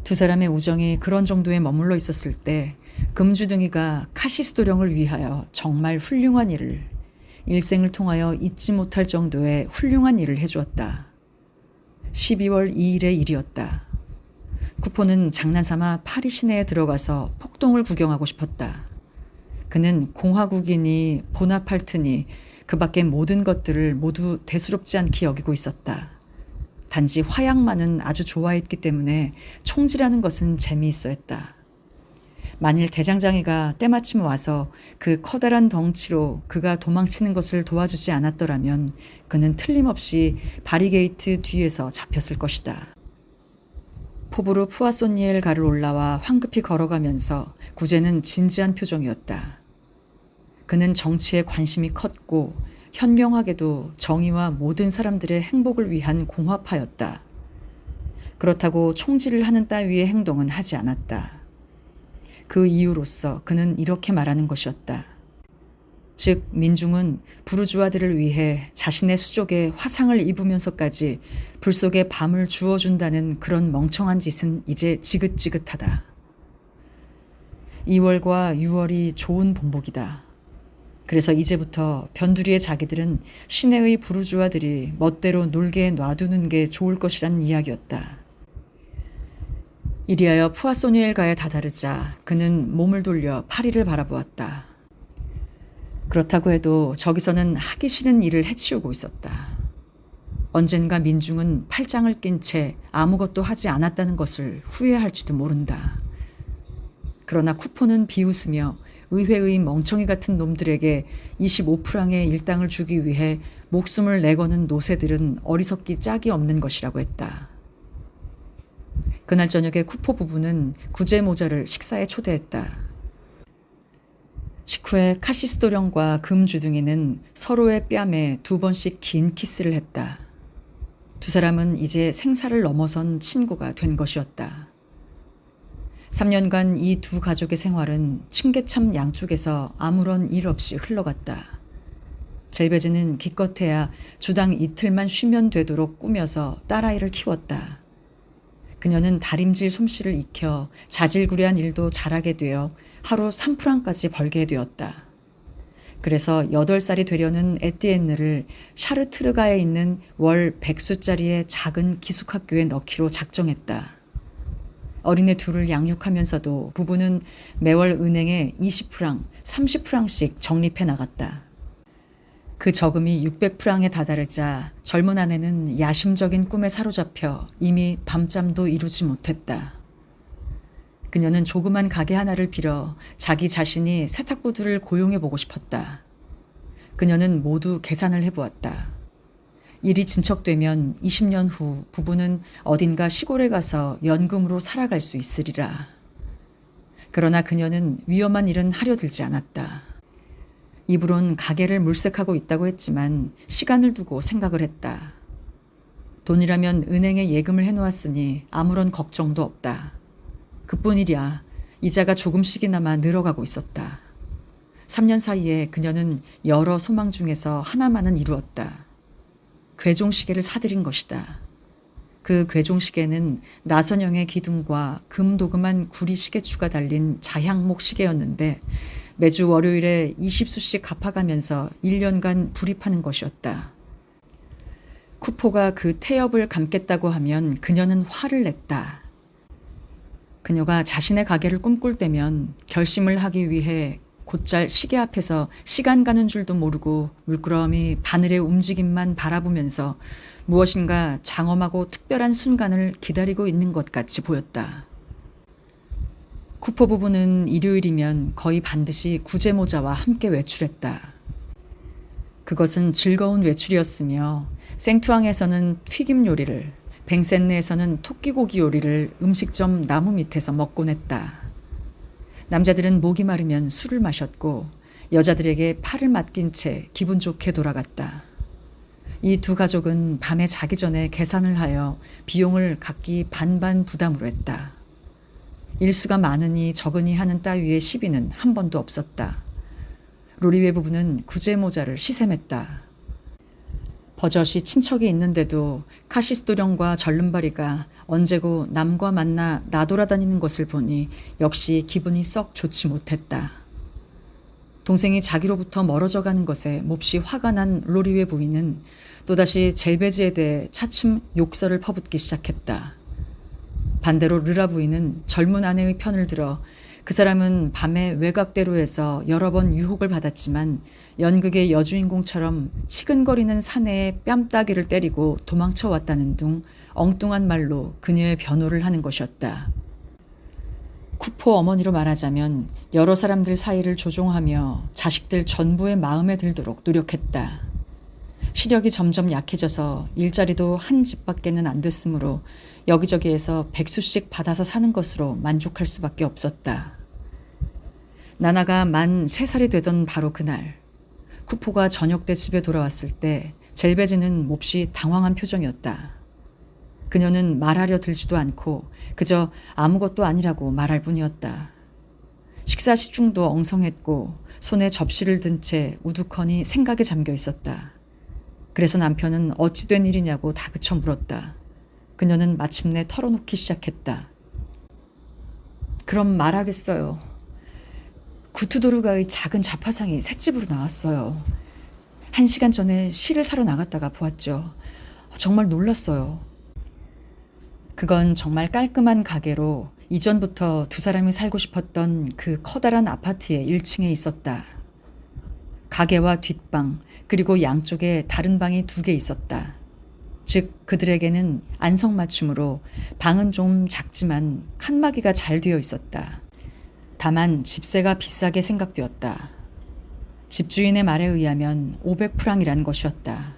A: 두 사람의 우정이 그런 정도에 머물러 있었을 때 금주둥이가 카시스도령을 위하여 정말 훌륭한 일을, 일생을 통하여 잊지 못할 정도의 훌륭한 일을 해주었다. 12월 2일의 일이었다. 쿠포는 장난삼아 파리 시내에 들어가서 폭동을 구경하고 싶었다. 그는 공화국이니 보나팔트니 그 밖의 모든 것들을 모두 대수롭지 않게 여기고 있었다. 단지 화약만은 아주 좋아했기 때문에 총질하는 것은 재미있어 했다. 만일 대장장이가 때마침 와서 그 커다란 덩치로 그가 도망치는 것을 도와주지 않았더라면 그는 틀림없이 바리게이트 뒤에서 잡혔을 것이다. 포브르 푸아소니엘 가를 올라와 황급히 걸어가면서 구제는 진지한 표정이었다. 그는 정치에 관심이 컸고 현명하게도 정의와 모든 사람들의 행복을 위한 공화파였다. 그렇다고 총질을 하는 따위의 행동은 하지 않았다. 그 이유로서 그는 이렇게 말하는 것이었다. 즉 민중은 부르주아들을 위해 자신의 수족에 화상을 입으면서까지 불 속에 밤을 주어준다는 그런 멍청한 짓은 이제 지긋지긋하다. 2월과 6월이 좋은 본복이다. 그래서 이제부터 변두리의 자기들은 시내의 부르주아들이 멋대로 놀게 놔두는 게 좋을 것이란 이야기였다. 이리하여 푸아소니엘가에 다다르자 그는 몸을 돌려 파리를 바라보았다. 그렇다고 해도 저기서는 하기 싫은 일을 해치우고 있었다. 언젠가 민중은 팔짱을 낀 채 아무것도 하지 않았다는 것을 후회할지도 모른다. 그러나 쿠포는 비웃으며 의회의 멍청이 같은 놈들에게 25프랑의 일당을 주기 위해 목숨을 내거는 노새들은 어리석기 짝이 없는 것이라고 했다. 그날 저녁에 쿠포 부부는 구제 모자를 식사에 초대했다. 식후에 카시스도령과 금주둥이는 서로의 뺨에 2번씩 긴 키스를 했다. 두 사람은 이제 생사를 넘어선 친구가 된 것이었다. 3년간 이 두 가족의 생활은 층계참 양쪽에서 아무런 일 없이 흘러갔다. 젤베즈는 기껏해야 주당 이틀만 쉬면 되도록 꾸며서 딸아이를 키웠다. 그녀는 다림질 솜씨를 익혀 자질구레한 일도 잘하게 되어 하루 3프랑까지 벌게 되었다. 그래서 8살이 되려는 에티엔느를 샤르트르가에 있는 월 100수짜리의 작은 기숙학교에 넣기로 작정했다. 어린애 둘을 양육하면서도 부부는 매월 은행에 20프랑, 30프랑씩 적립해 나갔다. 그 저금이 600프랑에 다다르자 젊은 아내는 야심적인 꿈에 사로잡혀 이미 밤잠도 이루지 못했다. 그녀는 조그만 가게 하나를 빌어 자기 자신이 세탁부들을 고용해 보고 싶었다. 그녀는 모두 계산을 해보았다. 일이 진척되면 20년 후 부부는 어딘가 시골에 가서 연금으로 살아갈 수 있으리라. 그러나 그녀는 위험한 일은 하려 들지 않았다. 입으론 가게를 물색하고 있다고 했지만 시간을 두고 생각을 했다. 돈이라면 은행에 예금을 해놓았으니 아무런 걱정도 없다. 그뿐이랴 이자가 조금씩이나마 늘어가고 있었다. 3년 사이에 그녀는 여러 소망 중에서 하나만은 이루었다. 괴종시계를 사들인 것이다. 그 괴종시계는 나선형의 기둥과 금도금한 구리시계추가 달린 자향목 시계였는데 매주 월요일에 20수씩 갚아가면서 1년간 불입하는 것이었다. 쿠포가 그 태엽을 감겠다고 하면 그녀는 화를 냈다. 그녀가 자신의 가게를 꿈꿀 때면 결심을 하기 위해 곧잘 시계 앞에서 시간 가는 줄도 모르고 물끄러미 바늘의 움직임만 바라보면서 무엇인가 장엄하고 특별한 순간을 기다리고 있는 것 같이 보였다. 쿠퍼 부부는 일요일이면 거의 반드시 구제모자와 함께 외출했다. 그것은 즐거운 외출이었으며 생투앙에서는 튀김 요리를, 뱅센네에서는 토끼고기 요리를 음식점 나무 밑에서 먹곤 했다. 남자들은 목이 마르면 술을 마셨고 여자들에게 팔을 맡긴 채 기분 좋게 돌아갔다. 이 두 가족은 밤에 자기 전에 계산을 하여 비용을 각기 반반 부담으로 했다. 일수가 많으니 적으니 하는 따위의 시비는 한 번도 없었다. 로리웨 부부는 구제모자를 시샘했다. 버젓이 친척이 있는데도 카시스도령과 절름발이가 언제고 남과 만나 나돌아다니는 것을 보니 역시 기분이 썩 좋지 못했다. 동생이 자기로부터 멀어져 가는 것에 몹시 화가 난 로리웨 부인은 또다시 젤베지에 대해 차츰 욕설을 퍼붓기 시작했다. 반대로 르라 부인은 젊은 아내의 편을 들어 그 사람은 밤에 외곽대로에서 여러 번 유혹을 받았지만 연극의 여주인공처럼 치근거리는 사내에 뺨따기를 때리고 도망쳐 왔다는 둥 엉뚱한 말로 그녀의 변호를 하는 것이었다. 쿠포 어머니로 말하자면 여러 사람들 사이를 조종하며 자식들 전부의 마음에 들도록 노력했다. 시력이 점점 약해져서 일자리도 한 집밖에는 안 됐으므로 여기저기에서 백수씩 받아서 사는 것으로 만족할 수밖에 없었다. 나나가 만 3살이 되던 바로 그날 쿠포가 저녁 때 집에 돌아왔을 때 젤베지는 몹시 당황한 표정이었다. 그녀는 말하려 들지도 않고 그저 아무것도 아니라고 말할 뿐이었다. 식사 시중도 엉성했고 손에 접시를 든 채 우두커니 생각에 잠겨 있었다. 그래서 남편은 어찌 된 일이냐고 다그쳐 물었다. 그녀는 마침내 털어놓기 시작했다. 그럼 말하겠어요. 구투도르가의 작은 자파상이 셋집으로 나왔어요. 1시간 전에 실을 사러 나갔다가 보았죠. 정말 놀랐어요. 그건 정말 깔끔한 가게로 이전부터 두 사람이 살고 싶었던 그 커다란 아파트의 1층에 있었다. 가게와 뒷방 그리고 양쪽에 다른 방이 2개 있었다. 즉 그들에게는 안성맞춤으로 방은 좀 작지만 칸막이가 잘 되어 있었다. 다만 집세가 비싸게 생각되었다. 집주인의 말에 의하면 500프랑이란 것이었다.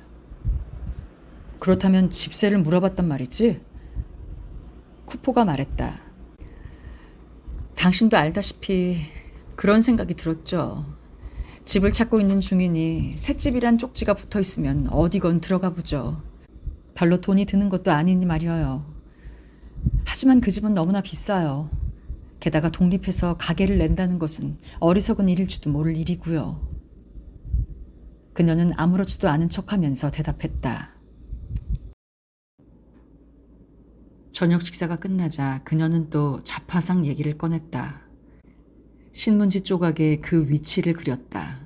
A: 그렇다면 집세를 물어봤단 말이지? 쿠포가 말했다. 당신도 알다시피 그런 생각이 들었죠. 집을 찾고 있는 중이니 셋집이란 쪽지가 붙어 있으면 어디건 들어가 보죠. 별로 돈이 드는 것도 아니니 말이어요. 하지만 그 집은 너무나 비싸요. 게다가 독립해서 가게를 낸다는 것은 어리석은 일일지도 모를 일이고요. 그녀는 아무렇지도 않은 척하면서 대답했다. 저녁 식사가 끝나자 그녀는 또 자파상 얘기를 꺼냈다. 신문지 조각에 그 위치를 그렸다.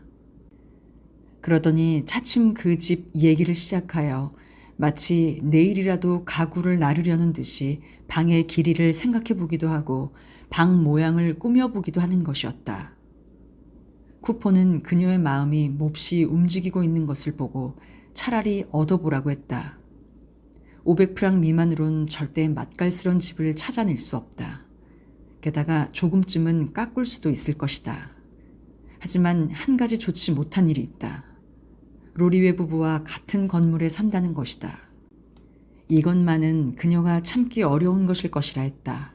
A: 그러더니 차츰 그 집 얘기를 시작하여 마치 내일이라도 가구를 나르려는 듯이 방의 길이를 생각해 보기도 하고 방 모양을 꾸며보기도 하는 것이었다. 쿠포는 그녀의 마음이 몹시 움직이고 있는 것을 보고 차라리 얻어보라고 했다. 500프랑 미만으론 절대 맛깔스런 집을 찾아낼 수 없다. 게다가 조금쯤은 깎을 수도 있을 것이다. 하지만 한 가지 좋지 못한 일이 있다. 로리웨 부부와 같은 건물에 산다는 것이다. 이것만은 그녀가 참기 어려운 것일 것이라 했다.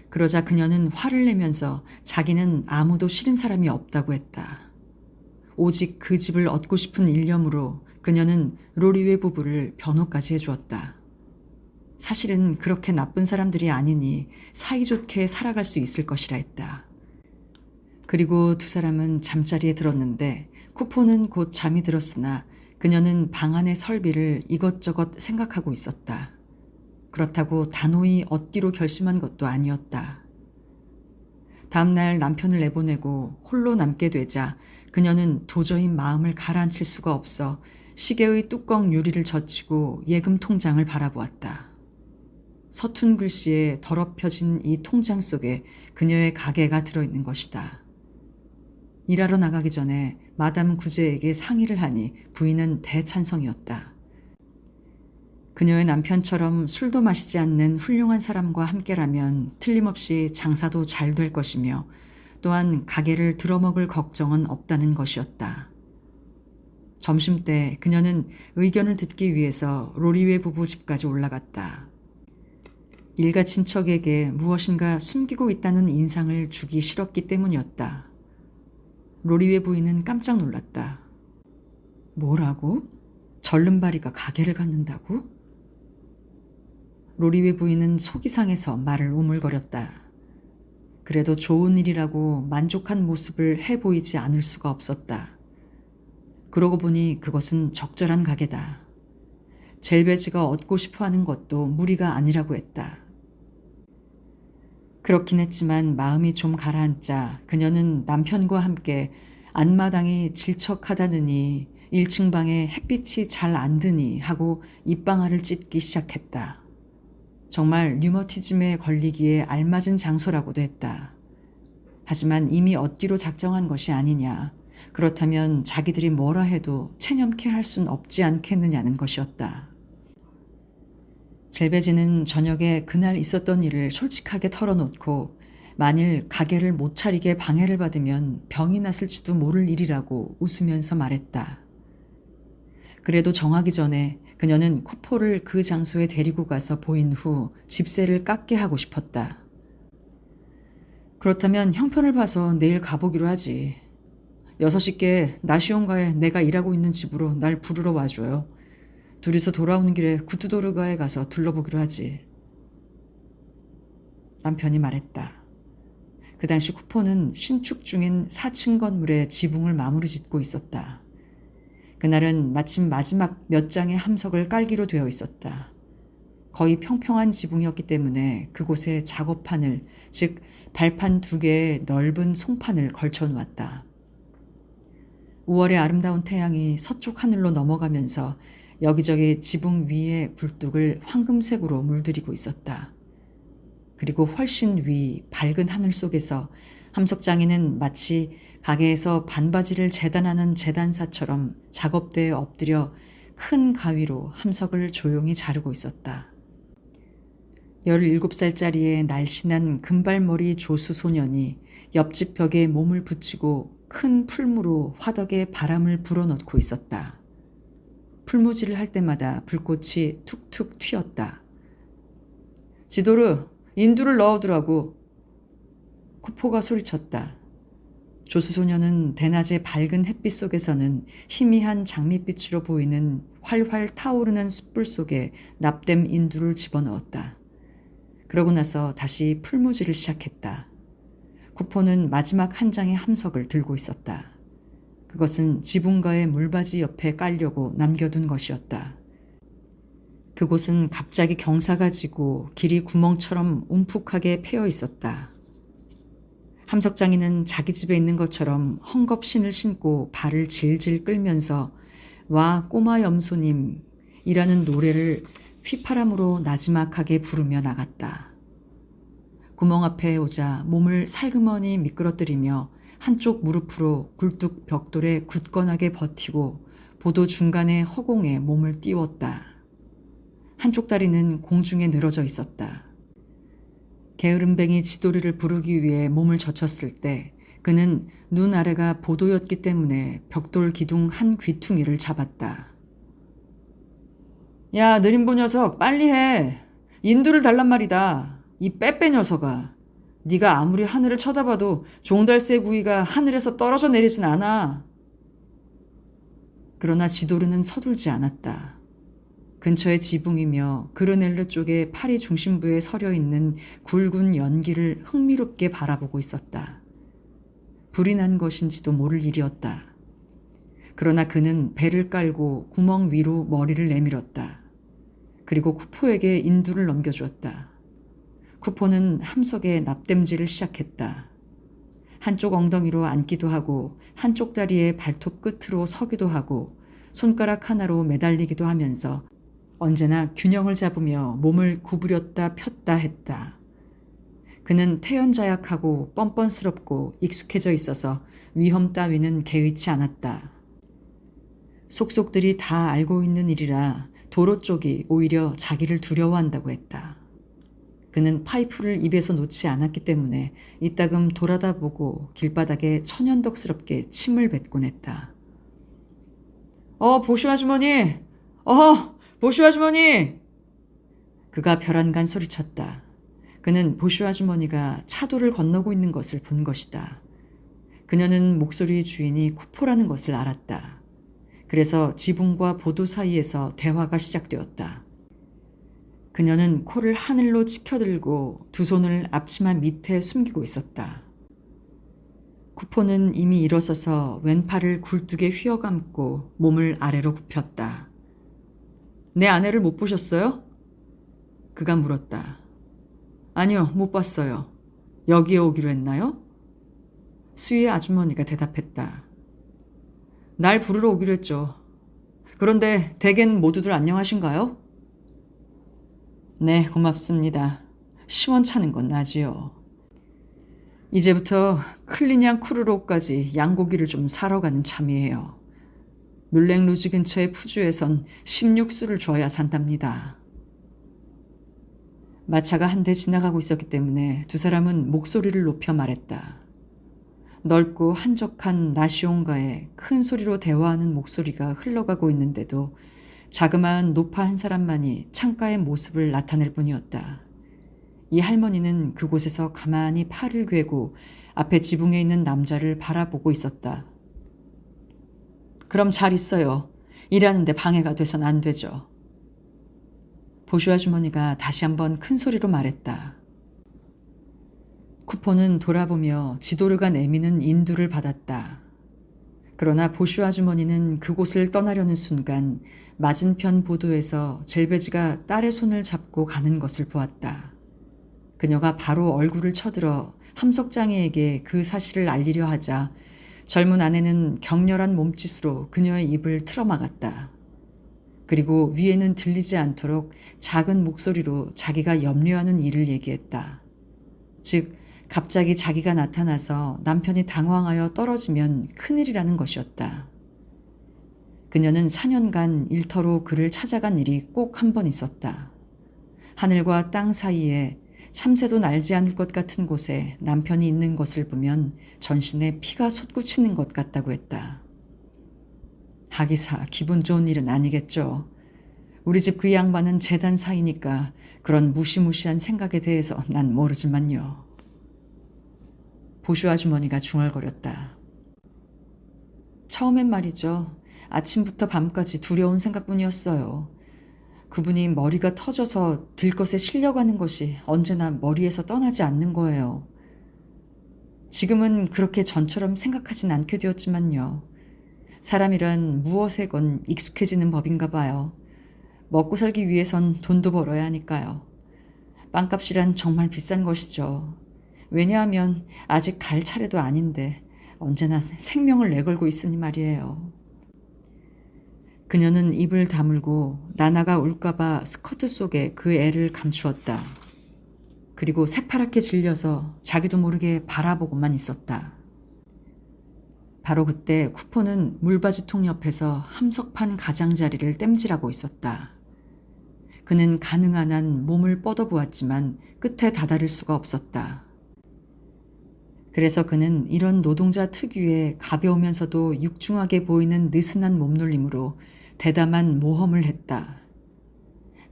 A: 그러자 그녀는 화를 내면서 자기는 아무도 싫은 사람이 없다고 했다. 오직 그 집을 얻고 싶은 일념으로 그녀는 로리웨 부부를 변호까지 해주었다. 사실은 그렇게 나쁜 사람들이 아니니 사이좋게 살아갈 수 있을 것이라 했다. 그리고 두 사람은 잠자리에 들었는데 쿠포는 곧 잠이 들었으나 그녀는 방 안의 설비를 이것저것 생각하고 있었다. 그렇다고 단호히 얻기로 결심한 것도 아니었다. 다음날 남편을 내보내고 홀로 남게 되자 그녀는 도저히 마음을 가라앉힐 수가 없어 시계의 뚜껑 유리를 젖히고 예금 통장을 바라보았다. 서툰 글씨에 더럽혀진 이 통장 속에 그녀의 가계가 들어있는 것이다. 일하러 나가기 전에 마담 구제에게 상의를 하니 부인은 대찬성이었다. 그녀의 남편처럼 술도 마시지 않는 훌륭한 사람과 함께라면 틀림없이 장사도 잘 될 것이며 또한 가게를 들어먹을 걱정은 없다는 것이었다. 점심때 그녀는 의견을 듣기 위해서 로리웨 부부 집까지 올라갔다. 일가 친척에게 무엇인가 숨기고 있다는 인상을 주기 싫었기 때문이었다. 로리웨 부인은 깜짝 놀랐다. 뭐라고? 절름발이가 가게를 갖는다고? 로리웨 부인은 속이 상해서 말을 우물거렸다. 그래도 좋은 일이라고 만족한 모습을 해보이지 않을 수가 없었다. 그러고 보니 그것은 적절한 가게다. 젤베지가 얻고 싶어하는 것도 무리가 아니라고 했다. 그렇긴 했지만 마음이 좀 가라앉자 그녀는 남편과 함께 안마당이 질척하다느니 1층 방에 햇빛이 잘 안 드니 하고 입방아를 찢기 시작했다. 정말 류머티즘에 걸리기에 알맞은 장소라고도 했다. 하지만 이미 얻기로 작정한 것이 아니냐. 그렇다면 자기들이 뭐라 해도 체념케 할 순 없지 않겠느냐는 것이었다. 젤베지는 저녁에 그날 있었던 일을 솔직하게 털어놓고 만일 가게를 못 차리게 방해를 받으면 병이 났을지도 모를 일이라고 웃으면서 말했다. 그래도 정하기 전에 그녀는 쿠포를 그 장소에 데리고 가서 보인 후 집세를 깎게 하고 싶었다. 그렇다면 형편을 봐서 내일 가보기로 하지. 6시께 나시온가에 내가 일하고 있는 집으로 날 부르러 와줘요. 둘이서 돌아오는 길에 구트도르가에 가서 둘러보기로 하지. 남편이 말했다. 그 당시 쿠포는 신축 중인 4층 건물의 지붕을 마무리 짓고 있었다. 그날은 마침 마지막 몇 장의 함석을 깔기로 되어 있었다. 거의 평평한 지붕이었기 때문에 그곳에 작업판을, 즉 발판 2개의 넓은 송판을 걸쳐 놓았다. 5월의 아름다운 태양이 서쪽 하늘로 넘어가면서 여기저기 지붕 위의 굴뚝을 황금색으로 물들이고 있었다. 그리고 훨씬 위 밝은 하늘 속에서 함석장이는 마치 가게에서 반바지를 재단하는 재단사처럼 작업대에 엎드려 큰 가위로 함석을 조용히 자르고 있었다. 17살짜리의 날씬한 금발머리 조수 소년이 옆집 벽에 몸을 붙이고 큰 풀무로 화덕에 바람을 불어넣고 있었다. 풀무질을 할 때마다 불꽃이 툭툭 튀었다. 지도르, 인두를 넣어두라고. 쿠포가 소리쳤다. 조수소녀는 대낮의 밝은 햇빛 속에서는 희미한 장밋빛으로 보이는 활활 타오르는 숯불 속에 납땜 인두를 집어넣었다. 그러고 나서 다시 풀무질을 시작했다. 쿠포는 마지막 한 장의 함석을 들고 있었다. 그것은 지붕가의 물바지 옆에 깔려고 남겨둔 것이었다. 그곳은 갑자기 경사가 지고 길이 구멍처럼 움푹하게 패여 있었다. 함석장이는 자기 집에 있는 것처럼 헝겊신을 신고 발을 질질 끌면서 와 꼬마 염소님 이라는 노래를 휘파람으로 나지막하게 부르며 나갔다. 구멍 앞에 오자 몸을 살그머니 미끄러뜨리며 한쪽 무릎으로 굴뚝 벽돌에 굳건하게 버티고 보도 중간의 허공에 몸을 띄웠다. 한쪽 다리는 공중에 늘어져 있었다. 게으름뱅이 지도리를 부르기 위해 몸을 젖혔을 때 그는 눈 아래가 보도였기 때문에 벽돌 기둥 한 귀퉁이를 잡았다. 야, 느림보 녀석, 빨리 해. 인두를 달란 말이다. 이 빼빼 녀석아. 네가 아무리 하늘을 쳐다봐도 종달새 구이가 하늘에서 떨어져 내리진 않아. 그러나 지도르는 서둘지 않았다. 근처의 지붕이며 그르넬르 쪽의 파리 중심부에 서려 있는 굵은 연기를 흥미롭게 바라보고 있었다. 불이 난 것인지도 모를 일이었다. 그러나 그는 배를 깔고 구멍 위로 머리를 내밀었다. 그리고 쿠포에게 인두를 넘겨주었다. 쿠포는 함석에 납땜질을 시작했다. 한쪽 엉덩이로 앉기도 하고 한쪽 다리에 발톱 끝으로 서기도 하고 손가락 하나로 매달리기도 하면서 언제나 균형을 잡으며 몸을 구부렸다 폈다 했다. 그는 태연자약하고 뻔뻔스럽고 익숙해져 있어서 위험 따위는 개의치 않았다. 속속들이 다 알고 있는 일이라 도로 쪽이 오히려 자기를 두려워한다고 했다. 그는 파이프를 입에서 놓지 않았기 때문에 이따금 돌아다보고 길바닥에 천연덕스럽게 침을 뱉곤 했다. 보슈 아주머니! 보슈 아주머니! 그가 벼란간 소리쳤다. 그는 보슈 아주머니가 차도를 건너고 있는 것을 본 것이다. 그녀는 목소리의 주인이 쿠포라는 것을 알았다. 그래서 지붕과 보도 사이에서 대화가 시작되었다. 그녀는 코를 하늘로 치켜들고 두 손을 앞치마 밑에 숨기고 있었다. 쿠포는 이미 일어서서 왼팔을 굴뚝에 휘어감고 몸을 아래로 굽혔다. 내 아내를 못 보셨어요? 그가 물었다. 아니요, 못 봤어요. 여기에 오기로 했나요? 수희의 아주머니가 대답했다. 날 부르러 오기로 했죠. 그런데 댁엔 모두들 안녕하신가요? 네, 고맙습니다. 시원찮은 건 나지요. 이제부터 클리냥 쿠르로까지 양고기를 좀 사러 가는 참이에요. 뮬랭루지 근처의 푸주에선 16수를 줘야 산답니다. 마차가 한 대 지나가고 있었기 때문에 두 사람은 목소리를 높여 말했다. 넓고 한적한 나시온가에 큰 소리로 대화하는 목소리가 흘러가고 있는데도 자그마한 노파 한 사람만이 창가의 모습을 나타낼 뿐이었다. 이 할머니는 그곳에서 가만히 팔을 괴고 앞에 지붕에 있는 남자를 바라보고 있었다. 그럼 잘 있어요. 일하는데 방해가 돼선 안 되죠. 보슈 아주머니가 다시 한번 큰 소리로 말했다. 쿠포는 돌아보며 지도르가 내미는 인두를 받았다. 그러나 보슈 아주머니는 그곳을 떠나려는 순간 맞은편 보도에서 젤베지가 딸의 손을 잡고 가는 것을 보았다. 그녀가 바로 얼굴을 쳐들어 함석장애에게 그 사실을 알리려 하자 젊은 아내는 격렬한 몸짓으로 그녀의 입을 틀어막았다. 그리고 위에는 들리지 않도록 작은 목소리로 자기가 염려하는 일을 얘기했다. 즉 갑자기 자기가 나타나서 남편이 당황하여 떨어지면 큰일이라는 것이었다. 그녀는 4년간 일터로 그를 찾아간 일이 꼭 한 번 있었다. 하늘과 땅 사이에 참새도 날지 않을 것 같은 곳에 남편이 있는 것을 보면 전신에 피가 솟구치는 것 같다고 했다. 하기사 기분 좋은 일은 아니겠죠. 우리 집 그 양반은 재단 사이니까 그런 무시무시한 생각에 대해서 난 모르지만요. 보슈 아주머니가 중얼거렸다. 처음엔 말이죠. 아침부터 밤까지 두려운 생각뿐이었어요. 그분이 머리가 터져서 들것에 실려가는 것이 언제나 머리에서 떠나지 않는 거예요. 지금은 그렇게 전처럼 생각하진 않게 되었지만요. 사람이란 무엇에건 익숙해지는 법인가 봐요. 먹고 살기 위해선 돈도 벌어야 하니까요. 빵값이란 정말 비싼 것이죠. 왜냐하면 아직 갈 차례도 아닌데 언제나 생명을 내걸고 있으니 말이에요. 그녀는 입을 다물고 나나가 울까봐 스커트 속에 그 애를 감추었다. 그리고 새파랗게 질려서 자기도 모르게 바라보고만 있었다. 바로 그때 쿠포는 물바지통 옆에서 함석판 가장자리를 땜질하고 있었다. 그는 가능한 한 몸을 뻗어보았지만 끝에 다다를 수가 없었다. 그래서 그는 이런 노동자 특유의 가벼우면서도 육중하게 보이는 느슨한 몸놀림으로 대담한 모험을 했다.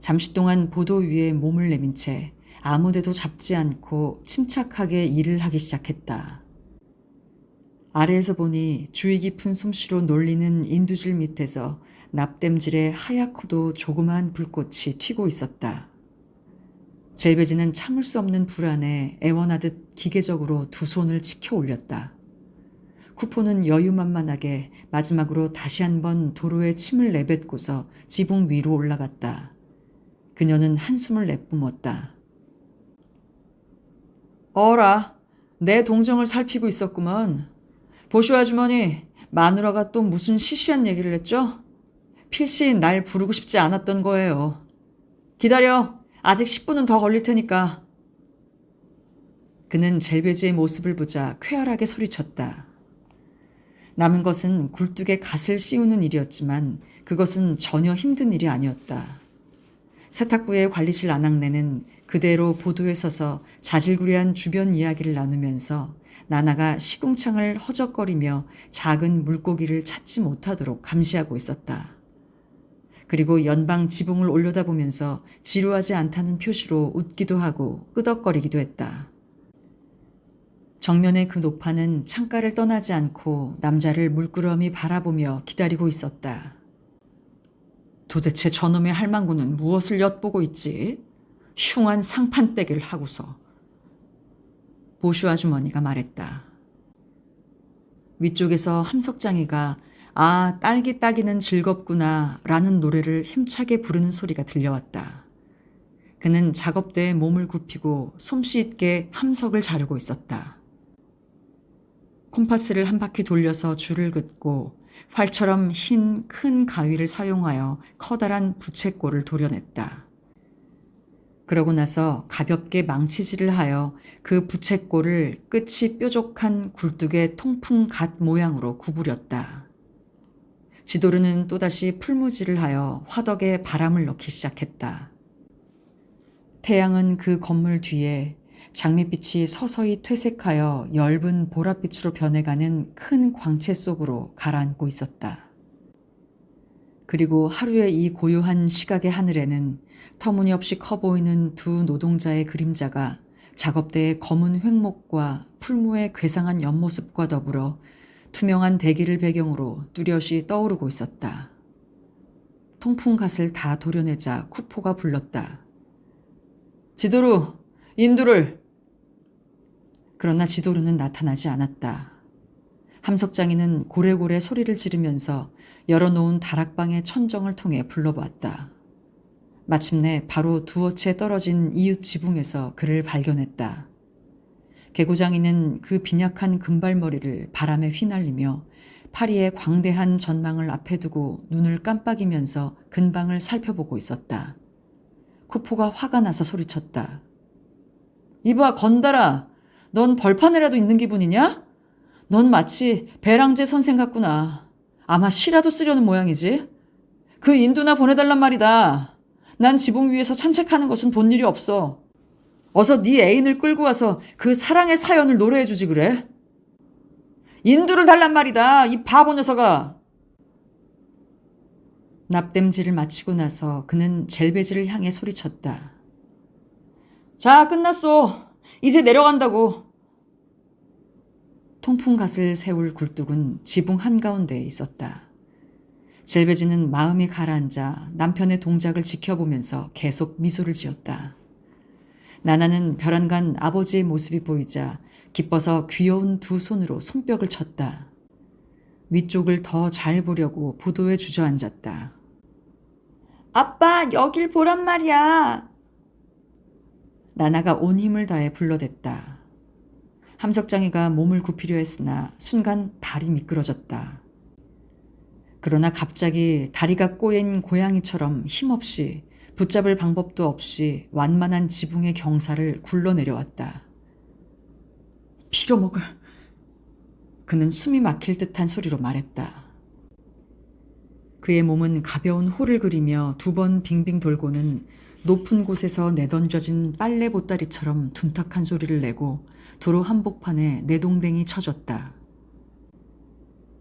A: 잠시 동안 보도 위에 몸을 내민 채 아무데도 잡지 않고 침착하게 일을 하기 시작했다. 아래에서 보니 주의 깊은 솜씨로 놀리는 인두질 밑에서 납땜질에 하얗고도 조그마한 불꽃이 튀고 있었다. 젤베지는 참을 수 없는 불안에 애원하듯 기계적으로 두 손을 치켜 올렸다. 쿠포는 여유만만하게 마지막으로 다시 한번 도로에 침을 내뱉고서 지붕 위로 올라갔다. 그녀는 한숨을 내뿜었다. 어라, 내 동정을 살피고 있었구먼. 보쇼 아주머니, 마누라가 또 무슨 시시한 얘기를 했죠? 필시 날 부르고 싶지 않았던 거예요. 기다려. 아직 10분은 더 걸릴 테니까. 그는 젤베지의 모습을 보자 쾌활하게 소리쳤다. 남은 것은 굴뚝에 갓을 씌우는 일이었지만 그것은 전혀 힘든 일이 아니었다. 세탁부의 관리실 아낙네는 그대로 보도에 서서 자질구레한 주변 이야기를 나누면서 나나가 시궁창을 허적거리며 작은 물고기를 찾지 못하도록 감시하고 있었다. 그리고 연방 지붕을 올려다보면서 지루하지 않다는 표시로 웃기도 하고 끄덕거리기도 했다. 정면의 그 노파는 창가를 떠나지 않고 남자를 물끄러미 바라보며 기다리고 있었다. 도대체 저놈의 할망구는 무엇을 엿보고 있지? 흉한 상판떼기를 하고서. 보슈 아주머니가 말했다. 위쪽에서 함석장이가 아, 딸기 따기는 즐겁구나 라는 노래를 힘차게 부르는 소리가 들려왔다. 그는 작업대에 몸을 굽히고 솜씨 있게 함석을 자르고 있었다. 콤파스를 한 바퀴 돌려서 줄을 긋고 활처럼 흰 큰 가위를 사용하여 커다란 부채꼴을 도려냈다. 그러고 나서 가볍게 망치질을 하여 그 부채꼴을 끝이 뾰족한 굴뚝의 통풍 갓 모양으로 구부렸다. 지도르는 또다시 풀무질을 하여 화덕에 바람을 넣기 시작했다. 태양은 그 건물 뒤에 장밋빛이 서서히 퇴색하여 엷은 보랏빛으로 변해가는 큰 광채 속으로 가라앉고 있었다. 그리고 하루의 이 고요한 시각의 하늘에는 터무니없이 커 보이는 두 노동자의 그림자가 작업대의 검은 횡목과 풀무의 괴상한 옆모습과 더불어 투명한 대기를 배경으로 뚜렷이 떠오르고 있었다. 통풍갓을 다 도려내자 쿠포가 불렀다. 지도루, 인두를! 그러나 지도루는 나타나지 않았다. 함석장이는 고래고래 소리를 지르면서 열어놓은 다락방의 천정을 통해 불러보았다. 마침내 바로 두어 채 떨어진 이웃 지붕에서 그를 발견했다. 개구장이는 그 빈약한 금발머리를 바람에 휘날리며 파리의 광대한 전망을 앞에 두고 눈을 깜빡이면서 근방을 살펴보고 있었다. 쿠포가 화가 나서 소리쳤다. 이봐 건달아, 넌 벌판에라도 있는 기분이냐? 넌 마치 배랑제 선생 같구나. 아마 시라도 쓰려는 모양이지. 그 인두나 보내달란 말이다. 난 지붕 위에서 산책하는 것은 본 일이 없어. 어서 네 애인을 끌고 와서 그 사랑의 사연을 노래해주지 그래. 인두를 달란 말이다. 이 바보 녀석아. 납땜질을 마치고 나서 그는 젤베지를 향해 소리쳤다. 자, 끝났어. 이제 내려간다고. 통풍갓을 세울 굴뚝은 지붕 한가운데에 있었다. 젤베지는 마음이 가라앉아 남편의 동작을 지켜보면서 계속 미소를 지었다. 나나는 벼랑간 아버지의 모습이 보이자 기뻐서 귀여운 두 손으로 손뼉을 쳤다. 위쪽을 더 잘 보려고 보도에 주저앉았다. 아빠, 여길 보란 말이야. 나나가 온 힘을 다해 불러댔다. 함석장이가 몸을 굽히려 했으나 순간 발이 미끄러졌다. 그러나 갑자기 다리가 꼬인 고양이처럼 힘없이 붙잡을 방법도 없이 완만한 지붕의 경사를 굴러내려왔다. 빌어먹을. 그는 숨이 막힐 듯한 소리로 말했다. 그의 몸은 가벼운 호를 그리며 2번 빙빙 돌고는 높은 곳에서 내던져진 빨래 보따리처럼 둔탁한 소리를 내고 도로 한복판에 내동댕이 쳐졌다.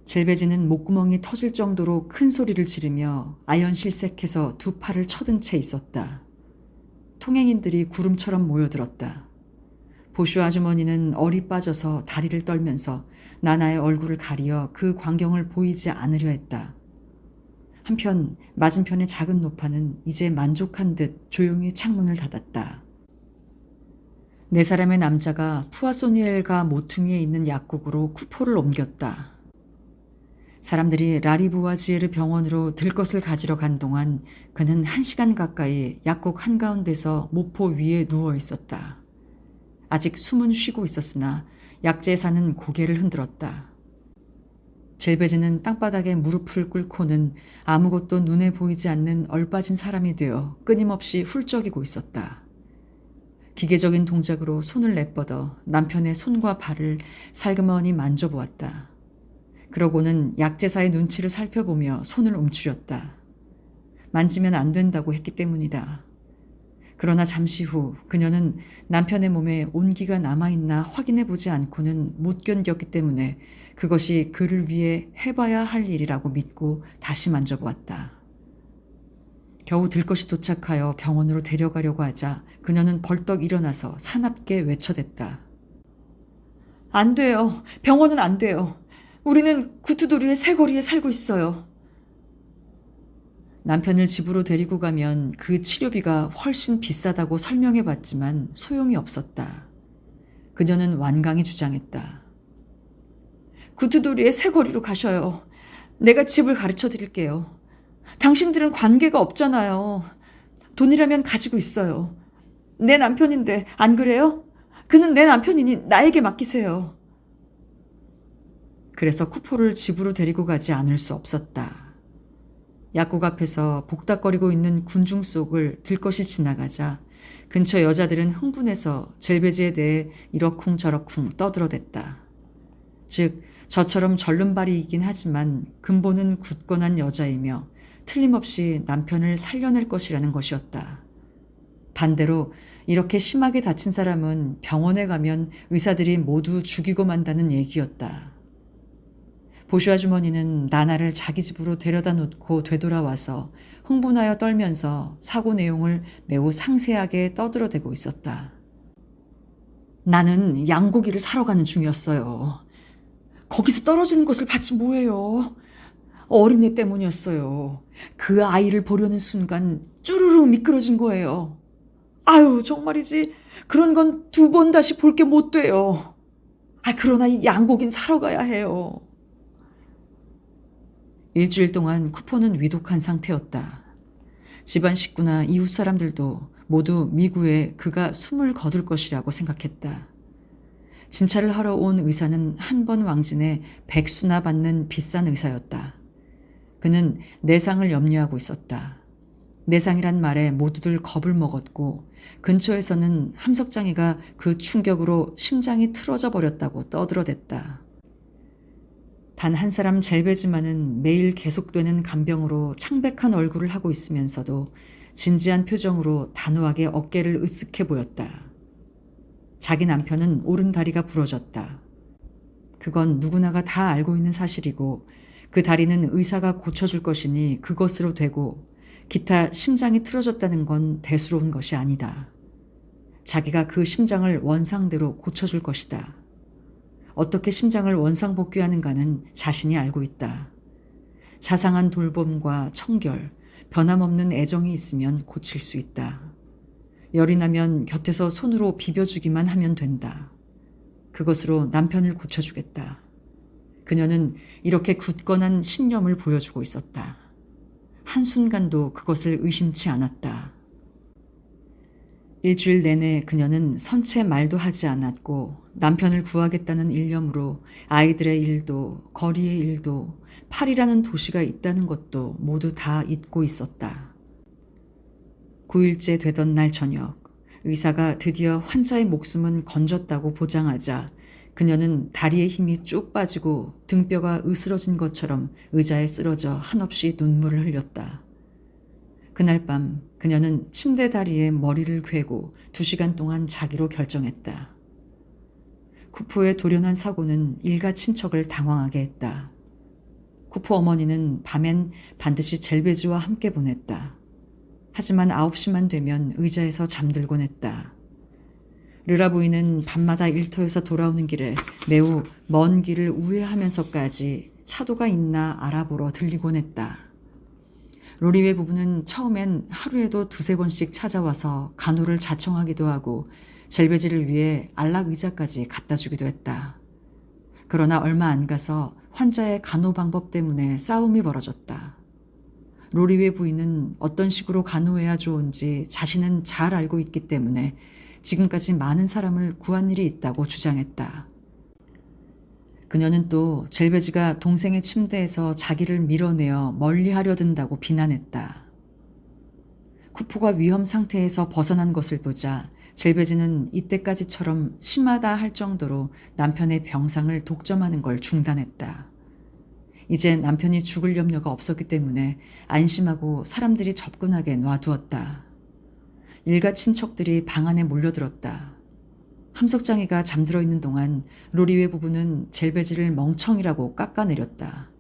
A: 젤베지는 목구멍이 터질 정도로 큰 소리를 지르며 아연실색해서 2 팔을 쳐든 채 있었다. 통행인들이 구름처럼 모여들었다. 보슈 아주머니는 얼이 빠져서 다리를 떨면서 나나의 얼굴을 가리어 그 광경을 보이지 않으려 했다. 한편 맞은편의 작은 노파는 이제 만족한 듯 조용히 창문을 닫았다. 4사람의 남자가 푸아소니엘가 모퉁이에 있는 약국으로 쿠포를 옮겼다. 사람들이 라리부아지에르 병원으로 들 것을 가지러 간 동안 그는 1시간 가까이 약국 한가운데서 모포 위에 누워 있었다. 아직 숨은 쉬고 있었으나 약제사는 고개를 흔들었다. 젤베즈는 땅바닥에 무릎을 꿇고는 아무것도 눈에 보이지 않는 얼빠진 사람이 되어 끊임없이 훌쩍이고 있었다. 기계적인 동작으로 손을 내뻗어 남편의 손과 발을 살그머니 만져보았다. 그러고는 약제사의 눈치를 살펴보며 손을 움츠렸다. 만지면 안 된다고 했기 때문이다. 그러나 잠시 후 그녀는 남편의 몸에 온기가 남아있나 확인해보지 않고는 못 견뎠기 때문에 그것이 그를 위해 해봐야 할 일이라고 믿고 다시 만져보았다. 겨우 들것이 도착하여 병원으로 데려가려고 하자 그녀는 벌떡 일어나서 사납게 외쳐댔다. 안 돼요. 병원은 안 돼요. 우리는 구투도리의 새거리에 살고 있어요. 남편을 집으로 데리고 가면 그 치료비가 훨씬 비싸다고 설명해봤지만 소용이 없었다. 그녀는 완강히 주장했다. 구투도리의 새거리로 가셔요. 내가 집을 가르쳐 드릴게요. 당신들은 관계가 없잖아요. 돈이라면 가지고 있어요. 내 남편인데 안 그래요? 그는 내 남편이니 나에게 맡기세요. 그래서 쿠포를 집으로 데리고 가지 않을 수 없었다. 약국 앞에서 복닥거리고 있는 군중 속을 들것이 지나가자 근처 여자들은 흥분해서 젤베지에 대해 이러쿵저러쿵 떠들어댔다. 즉 저처럼 절름발이이긴 하지만 근본은 굳건한 여자이며 틀림없이 남편을 살려낼 것이라는 것이었다. 반대로 이렇게 심하게 다친 사람은 병원에 가면 의사들이 모두 죽이고 만다는 얘기였다. 보슈 아주머니는 나나를 자기 집으로 데려다 놓고 되돌아와서 흥분하여 떨면서 사고 내용을 매우 상세하게 떠들어대고 있었다. 나는 양고기를 사러 가는 중이었어요. 거기서 떨어지는 것을 봤지 뭐예요. 어린애 때문이었어요. 그 아이를 보려는 순간 쭈루루 미끄러진 거예요. 아유 정말이지 그런 건 2번 다시 볼 게 못 돼요. 그러나 이 양고기는 사러 가야 해요. 일주일 동안 쿠포는 위독한 상태였다. 집안 식구나 이웃 사람들도 모두 미구에 그가 숨을 거둘 것이라고 생각했다. 진찰을 하러 온 의사는 한 번 왕진에 100수나 받는 비싼 의사였다. 그는 내상을 염려하고 있었다. 내상이란 말에 모두들 겁을 먹었고 근처에서는 함석장이가 그 충격으로 심장이 틀어져 버렸다고 떠들어댔다. 단 한 사람 젤베즈만은 매일 계속되는 간병으로 창백한 얼굴을 하고 있으면서도 진지한 표정으로 단호하게 어깨를 으쓱해 보였다. 자기 남편은 오른 다리가 부러졌다. 그건 누구나가 다 알고 있는 사실이고 그 다리는 의사가 고쳐줄 것이니 그것으로 되고 기타 심장이 틀어졌다는 건 대수로운 것이 아니다. 자기가 그 심장을 원상대로 고쳐줄 것이다. 어떻게 심장을 원상복귀하는가는 자신이 알고 있다. 자상한 돌봄과 청결, 변함없는 애정이 있으면 고칠 수 있다. 열이 나면 곁에서 손으로 비벼주기만 하면 된다. 그것으로 남편을 고쳐주겠다. 그녀는 이렇게 굳건한 신념을 보여주고 있었다. 한순간도 그것을 의심치 않았다. 일주일 내내 그녀는 선체 말도 하지 않았고 남편을 구하겠다는 일념으로 아이들의 일도 거리의 일도 파리라는 도시가 있다는 것도 모두 다 잊고 있었다. 9일째 되던 날 저녁 의사가 드디어 환자의 목숨은 건졌다고 보장하자 그녀는 다리의 힘이 쭉 빠지고 등뼈가 으스러진 것처럼 의자에 쓰러져 한없이 눈물을 흘렸다. 그날 밤 그녀는 침대 다리에 머리를 괴고 2시간 동안 자기로 결정했다. 쿠포의 돌연한 사고는 일가 친척을 당황하게 했다. 쿠포 어머니는 밤엔 반드시 젤베지와 함께 보냈다. 하지만 9시만 되면 의자에서 잠들곤 했다. 르라 부인은 밤마다 일터에서 돌아오는 길에 매우 먼 길을 우회하면서까지 차도가 있나 알아보러 들리곤 했다. 로리웨 부부는 처음엔 하루에도 2-3번씩 찾아와서 간호를 자청하기도 하고 젤베지를 위해 안락 의자까지 갖다 주기도 했다. 그러나 얼마 안 가서 환자의 간호 방법 때문에 싸움이 벌어졌다. 로리웨 부인은 어떤 식으로 간호해야 좋은지 자신은 잘 알고 있기 때문에 지금까지 많은 사람을 구한 일이 있다고 주장했다. 그녀는 또 젤베지가 동생의 침대에서 자기를 밀어내어 멀리하려 든다고 비난했다. 쿠포가 위험 상태에서 벗어난 것을 보자 젤베지는 이때까지처럼 심하다 할 정도로 남편의 병상을 독점하는 걸 중단했다. 이제 남편이 죽을 염려가 없었기 때문에 안심하고 사람들이 접근하게 놔두었다. 일가 친척들이 방 안에 몰려들었다. 함석장이가 잠들어 있는 동안 로리웨 부부는 젤베지를 멍청이라고 깎아내렸다.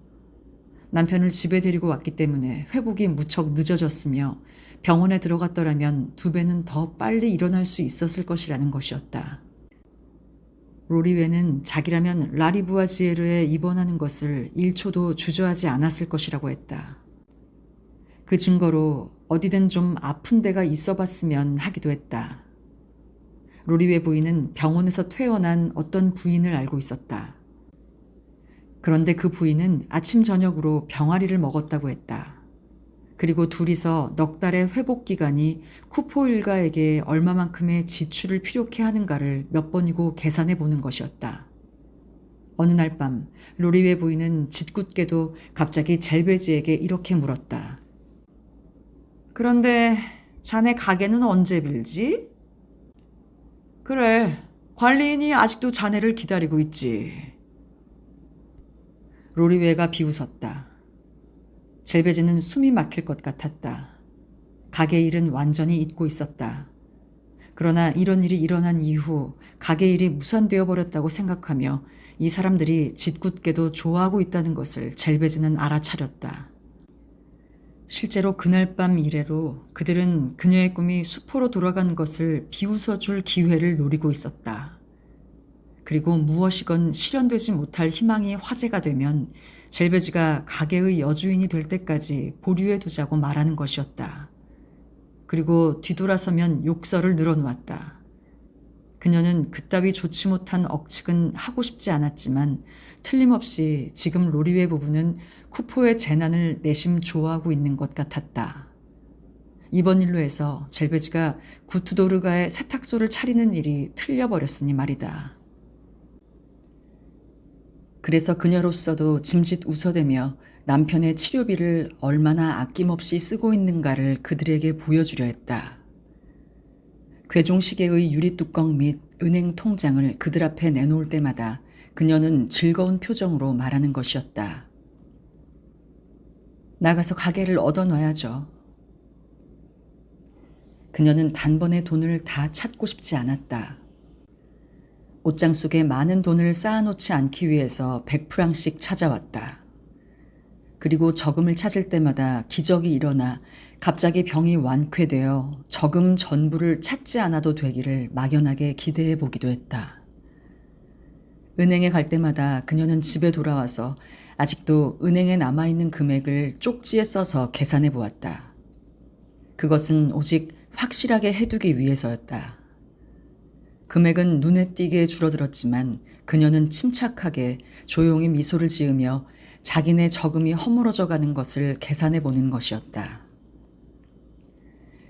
A: 남편을 집에 데리고 왔기 때문에 회복이 무척 늦어졌으며 병원에 들어갔더라면 2배는 더 빨리 일어날 수 있었을 것이라는 것이었다. 로리웨는 자기라면 라리부아지에르에 입원하는 것을 1초도 주저하지 않았을 것이라고 했다. 그 증거로 어디든 좀 아픈 데가 있어 봤으면 하기도 했다. 로리웨 부인은 병원에서 퇴원한 어떤 부인을 알고 있었다. 그런데 그 부인은 아침 저녁으로 병아리를 먹었다고 했다. 그리고 둘이서 넉 달의 회복 기간이 쿠포 일가에게 얼마만큼의 지출을 필요케 하는가를 몇 번이고 계산해 보는 것이었다. 어느 날 밤 로리웨 부인은 짓궂게도 갑자기 젤베지에게 이렇게 물었다. 그런데 자네 가게는 언제 빌지? 그래, 관리인이 아직도 자네를 기다리고 있지. 로리웨가 비웃었다. 젤베지는 숨이 막힐 것 같았다. 가게 일은 완전히 잊고 있었다. 그러나 이런 일이 일어난 이후 가게 일이 무산되어 버렸다고 생각하며 이 사람들이 짓궂게도 좋아하고 있다는 것을 젤베지는 알아차렸다. 실제로 그날 밤 이래로 그들은 그녀의 꿈이 수포로 돌아간 것을 비웃어줄 기회를 노리고 있었다. 그리고 무엇이건 실현되지 못할 희망이 화제가 되면 젤베지가 가게의 여주인이 될 때까지 보류해 두자고 말하는 것이었다. 그리고 뒤돌아서면 욕설을 늘어놓았다. 그녀는 그따위 좋지 못한 억측은 하고 싶지 않았지만 틀림없이 지금 로리웨 부부는 쿠포의 재난을 내심 좋아하고 있는 것 같았다. 이번 일로 해서 젤베지가 구투도르가의 세탁소를 차리는 일이 틀려버렸으니 말이다. 그래서 그녀로서도 짐짓 웃어대며 남편의 치료비를 얼마나 아낌없이 쓰고 있는가를 그들에게 보여주려 했다. 괴종시계의 유리뚜껑 및 은행 통장을 그들 앞에 내놓을 때마다 그녀는 즐거운 표정으로 말하는 것이었다. 나가서 가게를 얻어놔야죠. 그녀는 단번에 돈을 다 찾고 싶지 않았다. 옷장 속에 많은 돈을 쌓아놓지 않기 위해서 100프랑씩 찾아왔다. 그리고 저금을 찾을 때마다 기적이 일어나 갑자기 병이 완쾌되어 저금 전부를 찾지 않아도 되기를 막연하게 기대해 보기도 했다. 은행에 갈 때마다 그녀는 집에 돌아와서 아직도 은행에 남아있는 금액을 쪽지에 써서 계산해 보았다. 그것은 오직 확실하게 해두기 위해서였다. 금액은 눈에 띄게 줄어들었지만 그녀는 침착하게 조용히 미소를 지으며 자기네 저금이 허물어져 가는 것을 계산해 보는 것이었다.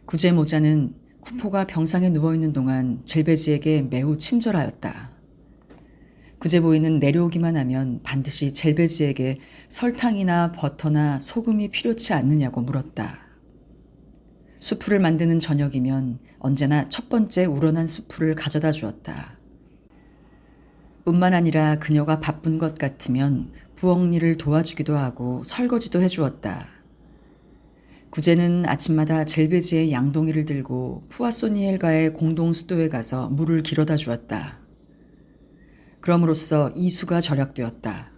A: 구제 모자는 쿠포가 병상에 누워있는 동안 젤베지에게 매우 친절하였다. 구제보이는 내려오기만 하면 반드시 젤베지에게 설탕이나 버터나 소금이 필요치 않느냐고 물었다. 수프를 만드는 저녁이면 언제나 첫 번째 우러난 수프를 가져다 주었다. 뿐만 아니라 그녀가 바쁜 것 같으면 부엌 일을 도와주기도 하고 설거지도 해주었다. 구제는 아침마다 젤베지의 양동이를 들고 푸아소니엘과의 공동 수도에 가서 물을 길어다 주었다. 그럼으로써 이수가 절약되었다.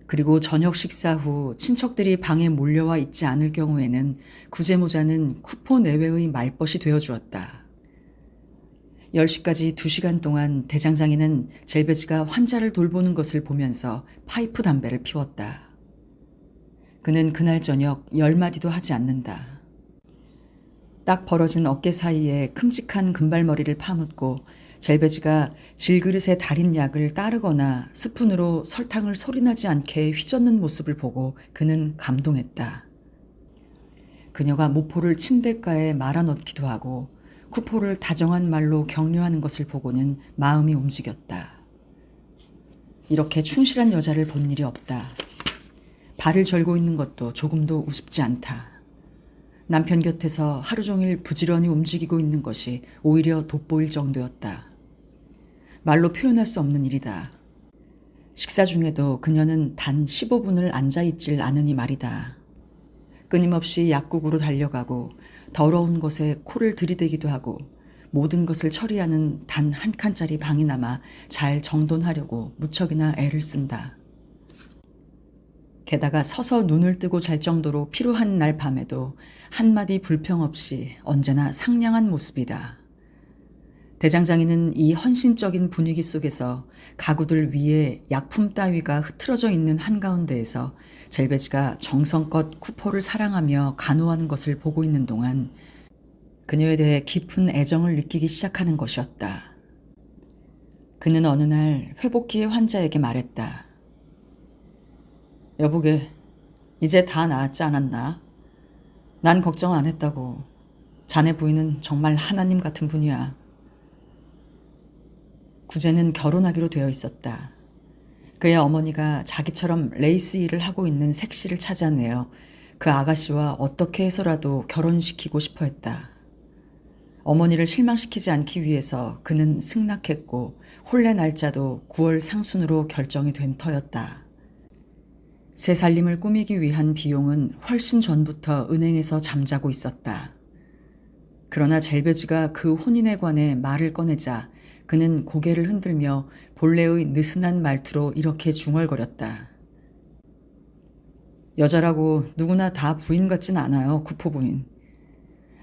A: 그리고 저녁 식사 후 친척들이 방에 몰려와 있지 않을 경우에는 구제 모자는 쿠포 내외의 말벗이 되어주었다. 10시까지 2시간 동안 대장장이는 젤베지가 환자를 돌보는 것을 보면서 파이프 담배를 피웠다. 그는 그날 저녁 10마디도 하지 않는다. 딱 벌어진 어깨 사이에 큼직한 금발머리를 파묻고 젤베지가 질그릇에 달인 약을 따르거나 스푼으로 설탕을 소리나지 않게 휘젓는 모습을 보고 그는 감동했다. 그녀가 모포를 침대가에 말아 넣기도 하고 쿠포를 다정한 말로 격려하는 것을 보고는 마음이 움직였다. 이렇게 충실한 여자를 본 일이 없다. 발을 절고 있는 것도 조금도 우습지 않다. 남편 곁에서 하루 종일 부지런히 움직이고 있는 것이 오히려 돋보일 정도였다. 말로 표현할 수 없는 일이다. 식사 중에도 그녀는 단 15분을 앉아있질 않으니 말이다. 끊임없이 약국으로 달려가고 더러운 것에 코를 들이대기도 하고 모든 것을 처리하는 단 한 칸짜리 방이 남아 잘 정돈하려고 무척이나 애를 쓴다. 게다가 서서 눈을 뜨고 잘 정도로 피로한 날 밤에도 한마디 불평 없이 언제나 상냥한 모습이다. 대장장이는 이 헌신적인 분위기 속에서 가구들 위에 약품 따위가 흐트러져 있는 한가운데에서 젤베지가 정성껏 쿠포를 사랑하며 간호하는 것을 보고 있는 동안 그녀에 대해 깊은 애정을 느끼기 시작하는 것이었다. 그는 어느 날 회복기의 환자에게 말했다. 여보게, 이제 다 나았지 않았나? 난 걱정 안 했다고. 자네 부인은 정말 하나님 같은 분이야. 구제는 결혼하기로 되어 있었다. 그의 어머니가 자기처럼 레이스 일을 하고 있는 색시를 찾아내어 그 아가씨와 어떻게 해서라도 결혼시키고 싶어 했다. 어머니를 실망시키지 않기 위해서 그는 승낙했고 혼례 날짜도 9월 상순으로 결정이 된 터였다. 새 살림을 꾸미기 위한 비용은 훨씬 전부터 은행에서 잠자고 있었다. 그러나 젤베지가 그 혼인에 관해 말을 꺼내자 그는 고개를 흔들며 본래의 느슨한 말투로 이렇게 중얼거렸다. 여자라고 누구나 다 부인 같진 않아요, 구포 부인.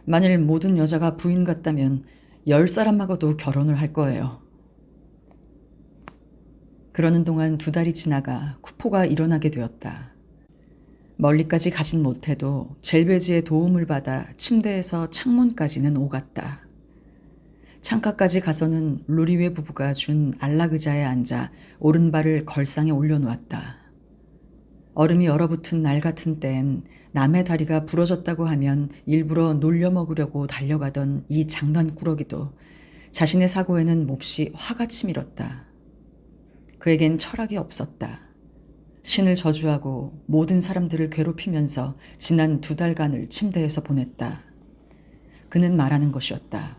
A: 만일 모든 여자가 부인 같다면 10사람하고도 결혼을 할 거예요. 그러는 동안 2달이 지나가 쿠포가 일어나게 되었다. 멀리까지 가진 못해도 젤베지의 도움을 받아 침대에서 창문까지는 오갔다. 창가까지 가서는 루리웨 부부가 준 안락 의자에 앉아 오른발을 걸상에 올려놓았다. 얼음이 얼어붙은 날 같은 때엔 남의 다리가 부러졌다고 하면 일부러 놀려 먹으려고 달려가던 이 장난꾸러기도 자신의 사고에는 몹시 화가 치밀었다. 그에겐 철학이 없었다. 신을 저주하고 모든 사람들을 괴롭히면서 지난 2달간을 침대에서 보냈다. 그는 말하는 것이었다.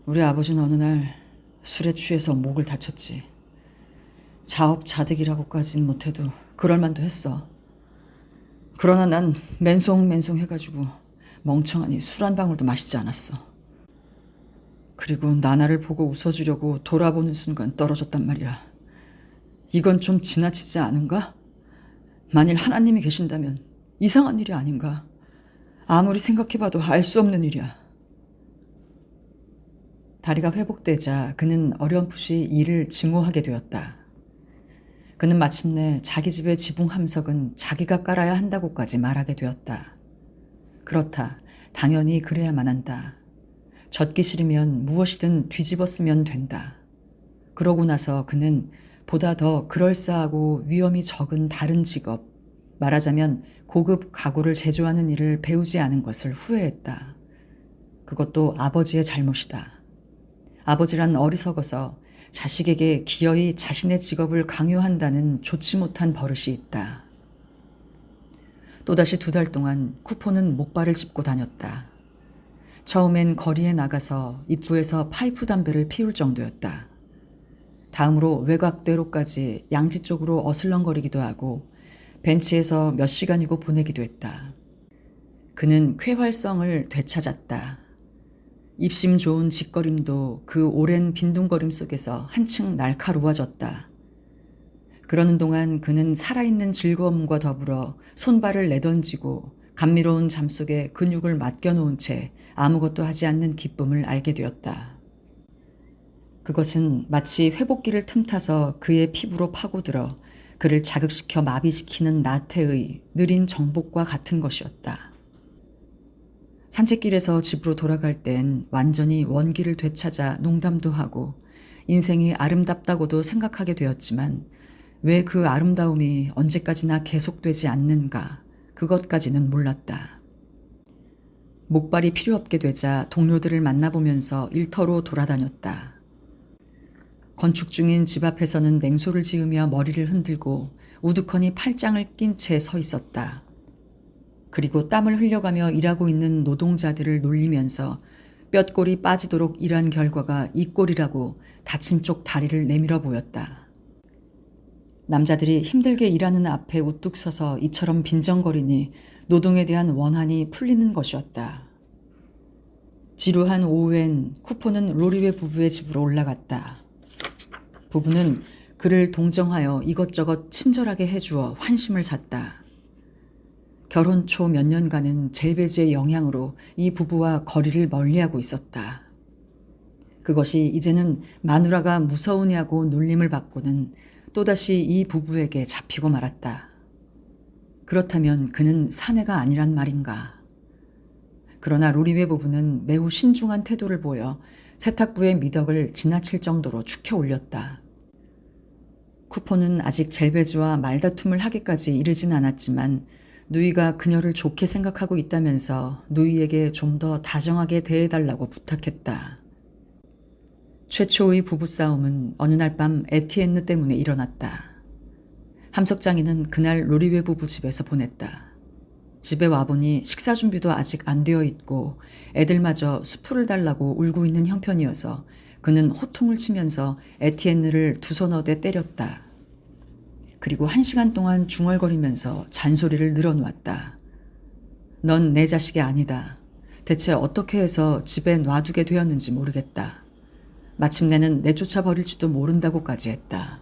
A: 우리 아버지는 어느 날 술에 취해서 목을 다쳤지. 자업자득이라고까진 못해도 그럴만도 했어. 그러나 난 맨송맨송 해가지고 멍청하니 술 한 방울도 마시지 않았어. 그리고 나나를 보고 웃어주려고 돌아보는 순간 떨어졌단 말이야. 이건 좀 지나치지 않은가? 만일 하나님이 계신다면 이상한 일이 아닌가? 아무리 생각해봐도 알 수 없는 일이야. 다리가 회복되자 그는 어렴풋이 일을 증오하게 되었다. 그는 마침내 자기 집의 지붕 함석은 자기가 깔아야 한다고까지 말하게 되었다. 그렇다. 당연히 그래야만 한다. 젖기 싫으면 무엇이든 뒤집어 쓰면 된다. 그러고 나서 그는 보다 더 그럴싸하고 위험이 적은 다른 직업, 말하자면 고급 가구를 제조하는 일을 배우지 않은 것을 후회했다. 그것도 아버지의 잘못이다. 아버지란 어리석어서 자식에게 기어이 자신의 직업을 강요한다는 좋지 못한 버릇이 있다. 또다시 2달 동안 쿠포는 목발을 짚고 다녔다. 처음엔 거리에 나가서 입구에서 파이프 담배를 피울 정도였다. 다음으로 외곽대로까지 양지 쪽으로 어슬렁거리기도 하고 벤치에서 몇 시간이고 보내기도 했다. 그는 쾌활성을 되찾았다. 입심 좋은 짓거림도 그 오랜 빈둥거림 속에서 한층 날카로워졌다. 그러는 동안 그는 살아있는 즐거움과 더불어 손발을 내던지고 감미로운 잠 속에 근육을 맡겨놓은 채 아무것도 하지 않는 기쁨을 알게 되었다. 그것은 마치 회복기를 틈타서 그의 피부로 파고들어 그를 자극시켜 마비시키는 나태의 느린 정복과 같은 것이었다. 산책길에서 집으로 돌아갈 땐 완전히 원기를 되찾아 농담도 하고 인생이 아름답다고도 생각하게 되었지만 왜 그 아름다움이 언제까지나 계속되지 않는가 그것까지는 몰랐다. 목발이 필요 없게 되자 동료들을 만나보면서 일터로 돌아다녔다. 건축 중인 집 앞에서는 냉소를 지으며 머리를 흔들고 우두커니 팔짱을 낀 채 서 있었다. 그리고 땀을 흘려가며 일하고 있는 노동자들을 놀리면서 뼛골이 빠지도록 일한 결과가 이 꼴이라고 다친 쪽 다리를 내밀어 보였다. 남자들이 힘들게 일하는 앞에 우뚝 서서 이처럼 빈정거리니 노동에 대한 원한이 풀리는 것이었다. 지루한 오후엔 쿠포는 로리웨 부부의 집으로 올라갔다. 부부는 그를 동정하여 이것저것 친절하게 해주어 환심을 샀다. 결혼 초 몇 년간은 젤베즈의 영향으로 이 부부와 거리를 멀리하고 있었다. 그것이 이제는 마누라가 무서우냐고 놀림을 받고는 또다시 이 부부에게 잡히고 말았다. 그렇다면 그는 사내가 아니란 말인가. 그러나 로리웨 부부는 매우 신중한 태도를 보여 세탁부의 미덕을 지나칠 정도로 축혀 올렸다. 쿠포는 아직 젤베즈와 말다툼을 하기까지 이르진 않았지만 누이가 그녀를 좋게 생각하고 있다면서 누이에게 좀 더 다정하게 대해달라고 부탁했다. 최초의 부부싸움은 어느 날 밤 에티엔느 때문에 일어났다. 함석장이는 그날 로리웨 부부 집에서 보냈다. 집에 와보니 식사 준비도 아직 안 되어 있고 애들마저 수프를 달라고 울고 있는 형편이어서 그는 호통을 치면서 에티엔느를 두 손 얻에 때렸다. 그리고 1시간 동안 중얼거리면서 잔소리를 늘어놓았다. 넌 내 자식이 아니다. 대체 어떻게 해서 집에 놔두게 되었는지 모르겠다. 마침내는 내쫓아 버릴지도 모른다고까지 했다.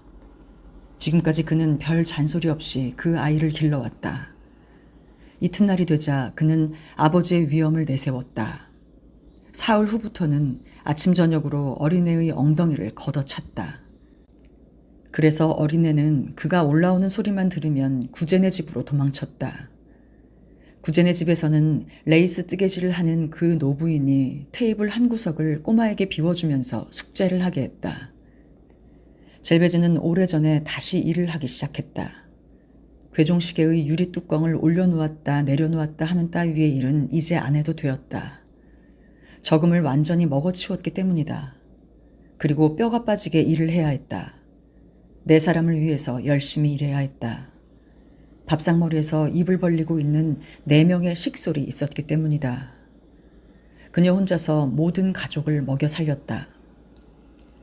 A: 지금까지 그는 별 잔소리 없이 그 아이를 길러왔다. 이튿날이 되자 그는 아버지의 위엄을 내세웠다. 사흘 후부터는 아침 저녁으로 어린애의 엉덩이를 걷어찼다. 그래서 어린애는 그가 올라오는 소리만 들으면 구제네 집으로 도망쳤다. 구제네 집에서는 레이스 뜨개질을 하는 그 노부인이 테이블 한 구석을 꼬마에게 비워주면서 숙제를 하게 했다. 젤베즈는 오래전에 다시 일을 하기 시작했다. 괴종시계의 유리 뚜껑을 올려놓았다 내려놓았다 하는 따위의 일은 이제 안 해도 되었다. 적음을 완전히 먹어치웠기 때문이다. 그리고 뼈가 빠지게 일을 해야 했다. 내 사람을 위해서 열심히 일해야 했다. 밥상머리에서 입을 벌리고 있는 4명의 식솔이 있었기 때문이다. 그녀 혼자서 모든 가족을 먹여 살렸다.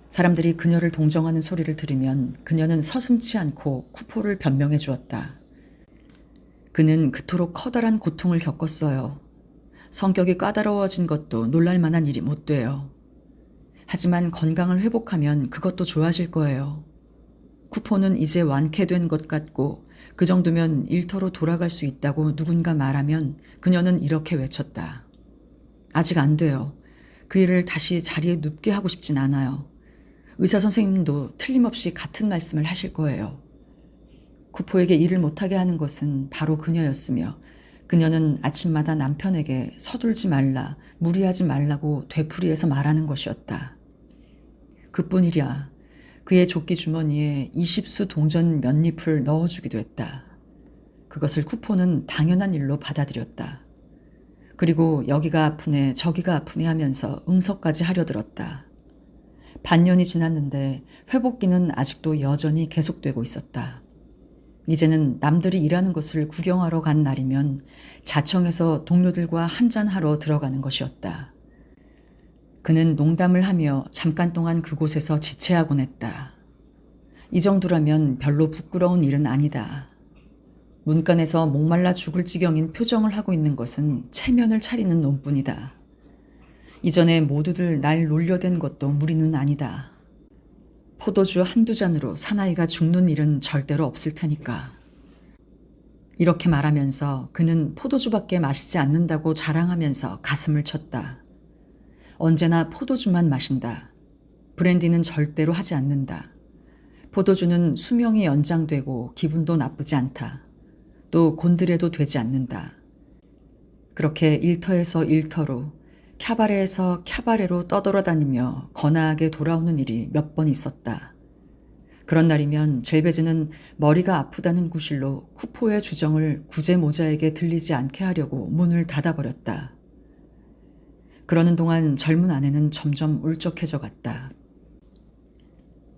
A: 사람들이 그녀를 동정하는 소리를 들으면 그녀는 서슴지 않고 쿠포를 변명해 주었다. 그는 그토록 커다란 고통을 겪었어요. 성격이 까다로워진 것도 놀랄만한 일이 못 돼요. 하지만 건강을 회복하면 그것도 좋아질 거예요. 쿠포는 이제 완쾌된 것 같고 그 정도면 일터로 돌아갈 수 있다고 누군가 말하면 그녀는 이렇게 외쳤다. 아직 안 돼요. 그 일을 다시 자리에 눕게 하고 싶진 않아요. 의사 선생님도 틀림없이 같은 말씀을 하실 거예요. 쿠포에게 일을 못하게 하는 것은 바로 그녀였으며 그녀는 아침마다 남편에게 서둘지 말라, 무리하지 말라고 되풀이해서 말하는 것이었다. 그뿐이랴. 그의 조끼 주머니에 20수 동전 몇 잎을 넣어주기도 했다. 그것을 쿠포는 당연한 일로 받아들였다. 그리고 여기가 아프네 저기가 아프네 하면서 응석까지 하려 들었다. 반년이 지났는데 회복기는 아직도 여전히 계속되고 있었다. 이제는 남들이 일하는 것을 구경하러 간 날이면 자청에서 동료들과 한잔하러 들어가는 것이었다. 그는 농담을 하며 잠깐 동안 그곳에서 지체하곤 했다. 이 정도라면 별로 부끄러운 일은 아니다. 문간에서 목말라 죽을 지경인 표정을 하고 있는 것은 체면을 차리는 놈뿐이다. 이전에 모두들 날 놀려댄 것도 무리는 아니다. 포도주 한두 잔으로 사나이가 죽는 일은 절대로 없을 테니까. 이렇게 말하면서 그는 포도주밖에 마시지 않는다고 자랑하면서 가슴을 쳤다. 언제나 포도주만 마신다. 브랜디는 절대로 하지 않는다. 포도주는 수명이 연장되고 기분도 나쁘지 않다. 또 곤드레도 되지 않는다. 그렇게 일터에서 일터로, 캬바레에서 캬바레로 떠돌아다니며 거나하게 돌아오는 일이 몇 번 있었다. 그런 날이면 젤베즈는 머리가 아프다는 구실로 쿠포의 주정을 구제 모자에게 들리지 않게 하려고 문을 닫아버렸다. 그러는 동안 젊은 아내는 점점 울적해져 갔다.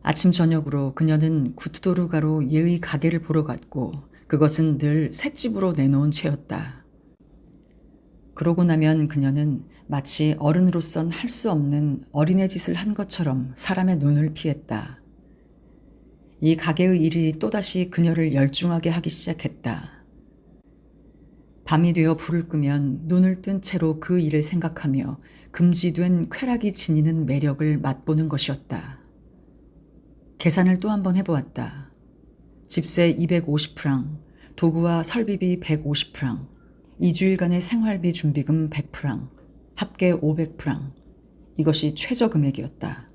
A: 아침 저녁으로 그녀는 구트도르가로 예의 가게를 보러 갔고 그것은 늘 셋집으로 내놓은 채였다. 그러고 나면 그녀는 마치 어른으로선 할 수 없는 어린애 짓을 한 것처럼 사람의 눈을 피했다. 이 가게의 일이 또다시 그녀를 열중하게 하기 시작했다. 밤이 되어 불을 끄면 눈을 뜬 채로 그 일을 생각하며 금지된 쾌락이 지니는 매력을 맛보는 것이었다. 계산을 또 한 번 해보았다. 집세 250프랑, 도구와 설비비 150프랑, 2주일간의 생활비 준비금 100프랑, 합계 500프랑. 이것이 최저 금액이었다.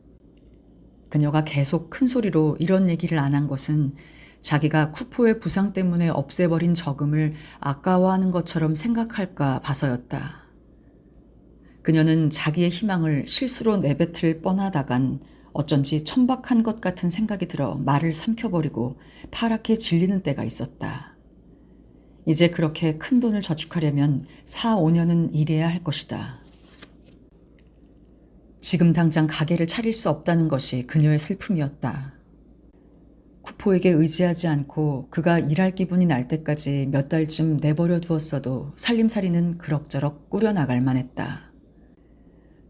A: 그녀가 계속 큰 소리로 이런 얘기를 안 한 것은 자기가 쿠포의 부상 때문에 없애버린 저금을 아까워하는 것처럼 생각할까 봐서였다. 그녀는 자기의 희망을 실수로 내뱉을 뻔하다간 어쩐지 천박한 것 같은 생각이 들어 말을 삼켜버리고 파랗게 질리는 때가 있었다. 이제 그렇게 큰 돈을 저축하려면 4, 5년은 일해야 할 것이다. 지금 당장 가게를 차릴 수 없다는 것이 그녀의 슬픔이었다. 쿠포에게 의지하지 않고 그가 일할 기분이 날 때까지 몇 달쯤 내버려 두었어도 살림살이는 그럭저럭 꾸려나갈 만했다.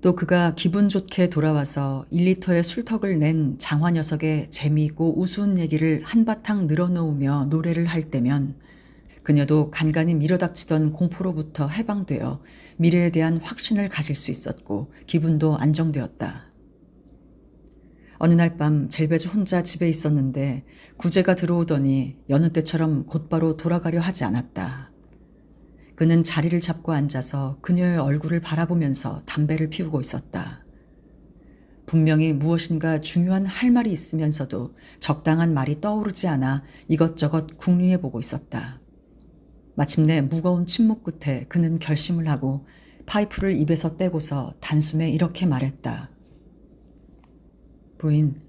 A: 또 그가 기분 좋게 돌아와서 1리터의 술턱을 낸 장화 녀석의 재미있고 우스운 얘기를 한바탕 늘어놓으며 노래를 할 때면 그녀도 간간히 밀어닥치던 공포로부터 해방되어 미래에 대한 확신을 가질 수 있었고 기분도 안정되었다. 어느 날 밤 젤베즈 혼자 집에 있었는데 구제가 들어오더니 여느 때처럼 곧바로 돌아가려 하지 않았다. 그는 자리를 잡고 앉아서 그녀의 얼굴을 바라보면서 담배를 피우고 있었다. 분명히 무엇인가 중요한 할 말이 있으면서도 적당한 말이 떠오르지 않아 이것저것 궁리해보고 있었다. 마침내 무거운 침묵 끝에 그는 결심을 하고 파이프를 입에서 떼고서 단숨에 이렇게 말했다. 부인,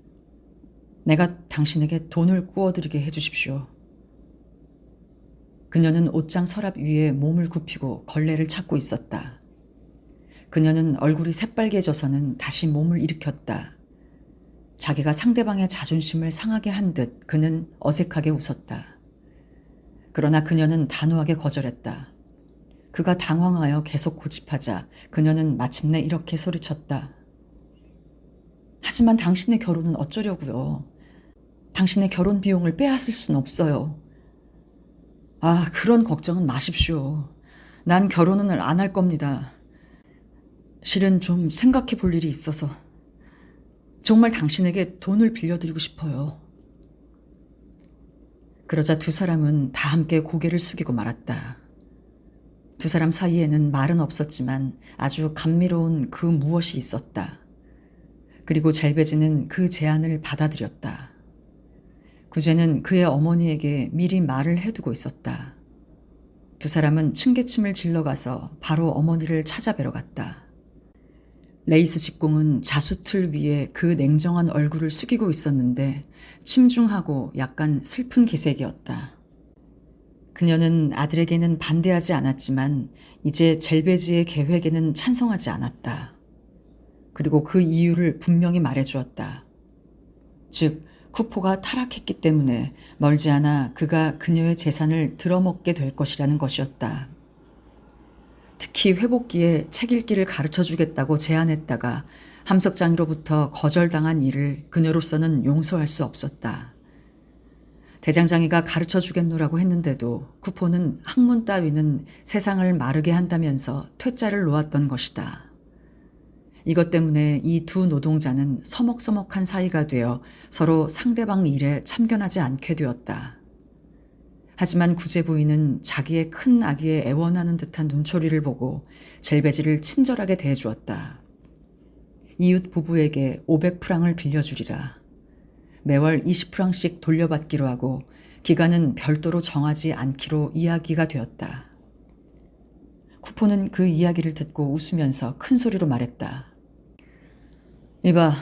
A: 내가 당신에게 돈을 구워드리게 해주십시오. 그녀는 옷장 서랍 위에 몸을 굽히고 걸레를 찾고 있었다. 그녀는 얼굴이 새빨개져서는 다시 몸을 일으켰다. 자기가 상대방의 자존심을 상하게 한 듯 그는 어색하게 웃었다. 그러나 그녀는 단호하게 거절했다. 그가 당황하여 계속 고집하자 그녀는 마침내 이렇게 소리쳤다. 하지만 당신의 결혼은 어쩌려고요? 당신의 결혼 비용을 빼앗을 순 없어요. 아, 그런 걱정은 마십시오. 난 결혼은 안 할 겁니다. 실은 좀 생각해 볼 일이 있어서 정말 당신에게 돈을 빌려드리고 싶어요. 그러자 두 사람은 다 함께 고개를 숙이고 말았다. 두 사람 사이에는 말은 없었지만 아주 감미로운 그 무엇이 있었다. 그리고 젤베즈는 그 제안을 받아들였다. 구제는 그의 어머니에게 미리 말을 해두고 있었다. 두 사람은 층계침을 질러가서 바로 어머니를 찾아뵈러 갔다. 레이스 직공은 자수틀 위에 그 냉정한 얼굴을 숙이고 있었는데 침중하고 약간 슬픈 기색이었다. 그녀는 아들에게는 반대하지 않았지만 이제 젤베즈의 계획에는 찬성하지 않았다. 그리고 그 이유를 분명히 말해주었다. 즉 쿠포가 타락했기 때문에 멀지 않아 그가 그녀의 재산을 들어먹게 될 것이라는 것이었다. 특히 회복기에 책 읽기를 가르쳐주겠다고 제안했다가 함석장이로부터 거절당한 일을 그녀로서는 용서할 수 없었다. 대장장이가 가르쳐 주겠노라고 했는데도 쿠포는 학문 따위는 세상을 마르게 한다면서 퇴짜를 놓았던 것이다. 이것 때문에 이 두 노동자는 서먹서먹한 사이가 되어 서로 상대방 일에 참견하지 않게 되었다. 하지만 구제 부인은 자기의 큰 아기에 애원하는 듯한 눈초리를 보고 젤베지를 친절하게 대해주었다. 이웃 부부에게 500프랑을 빌려주리라. 매월 20프랑씩 돌려받기로 하고 기간은 별도로 정하지 않기로 이야기가 되었다. 쿠포는 그 이야기를 듣고 웃으면서 큰 소리로 말했다. 이봐,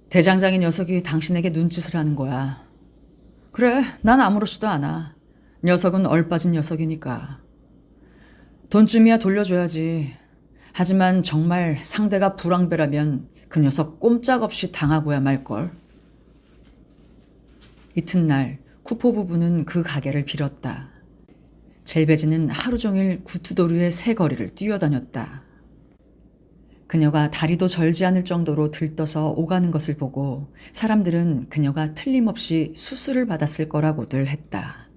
A: 대장장이 녀석이 당신에게 눈짓을 하는 거야. 그래, 난 아무렇지도 않아. 녀석은 얼빠진 녀석이니까. 돈쯤이야 돌려줘야지. 하지만 정말 상대가 불황배라면 그 녀석 꼼짝없이 당하고야 말걸. 이튿날 쿠포 부부는 그 가게를 빌었다. 젤베지는 하루 종일 구투도르의 새 거리를 뛰어다녔다. 그녀가 다리도 절지 않을 정도로 들떠서 오가는 것을 보고 사람들은 그녀가 틀림없이 수술을 받았을 거라고들 했다.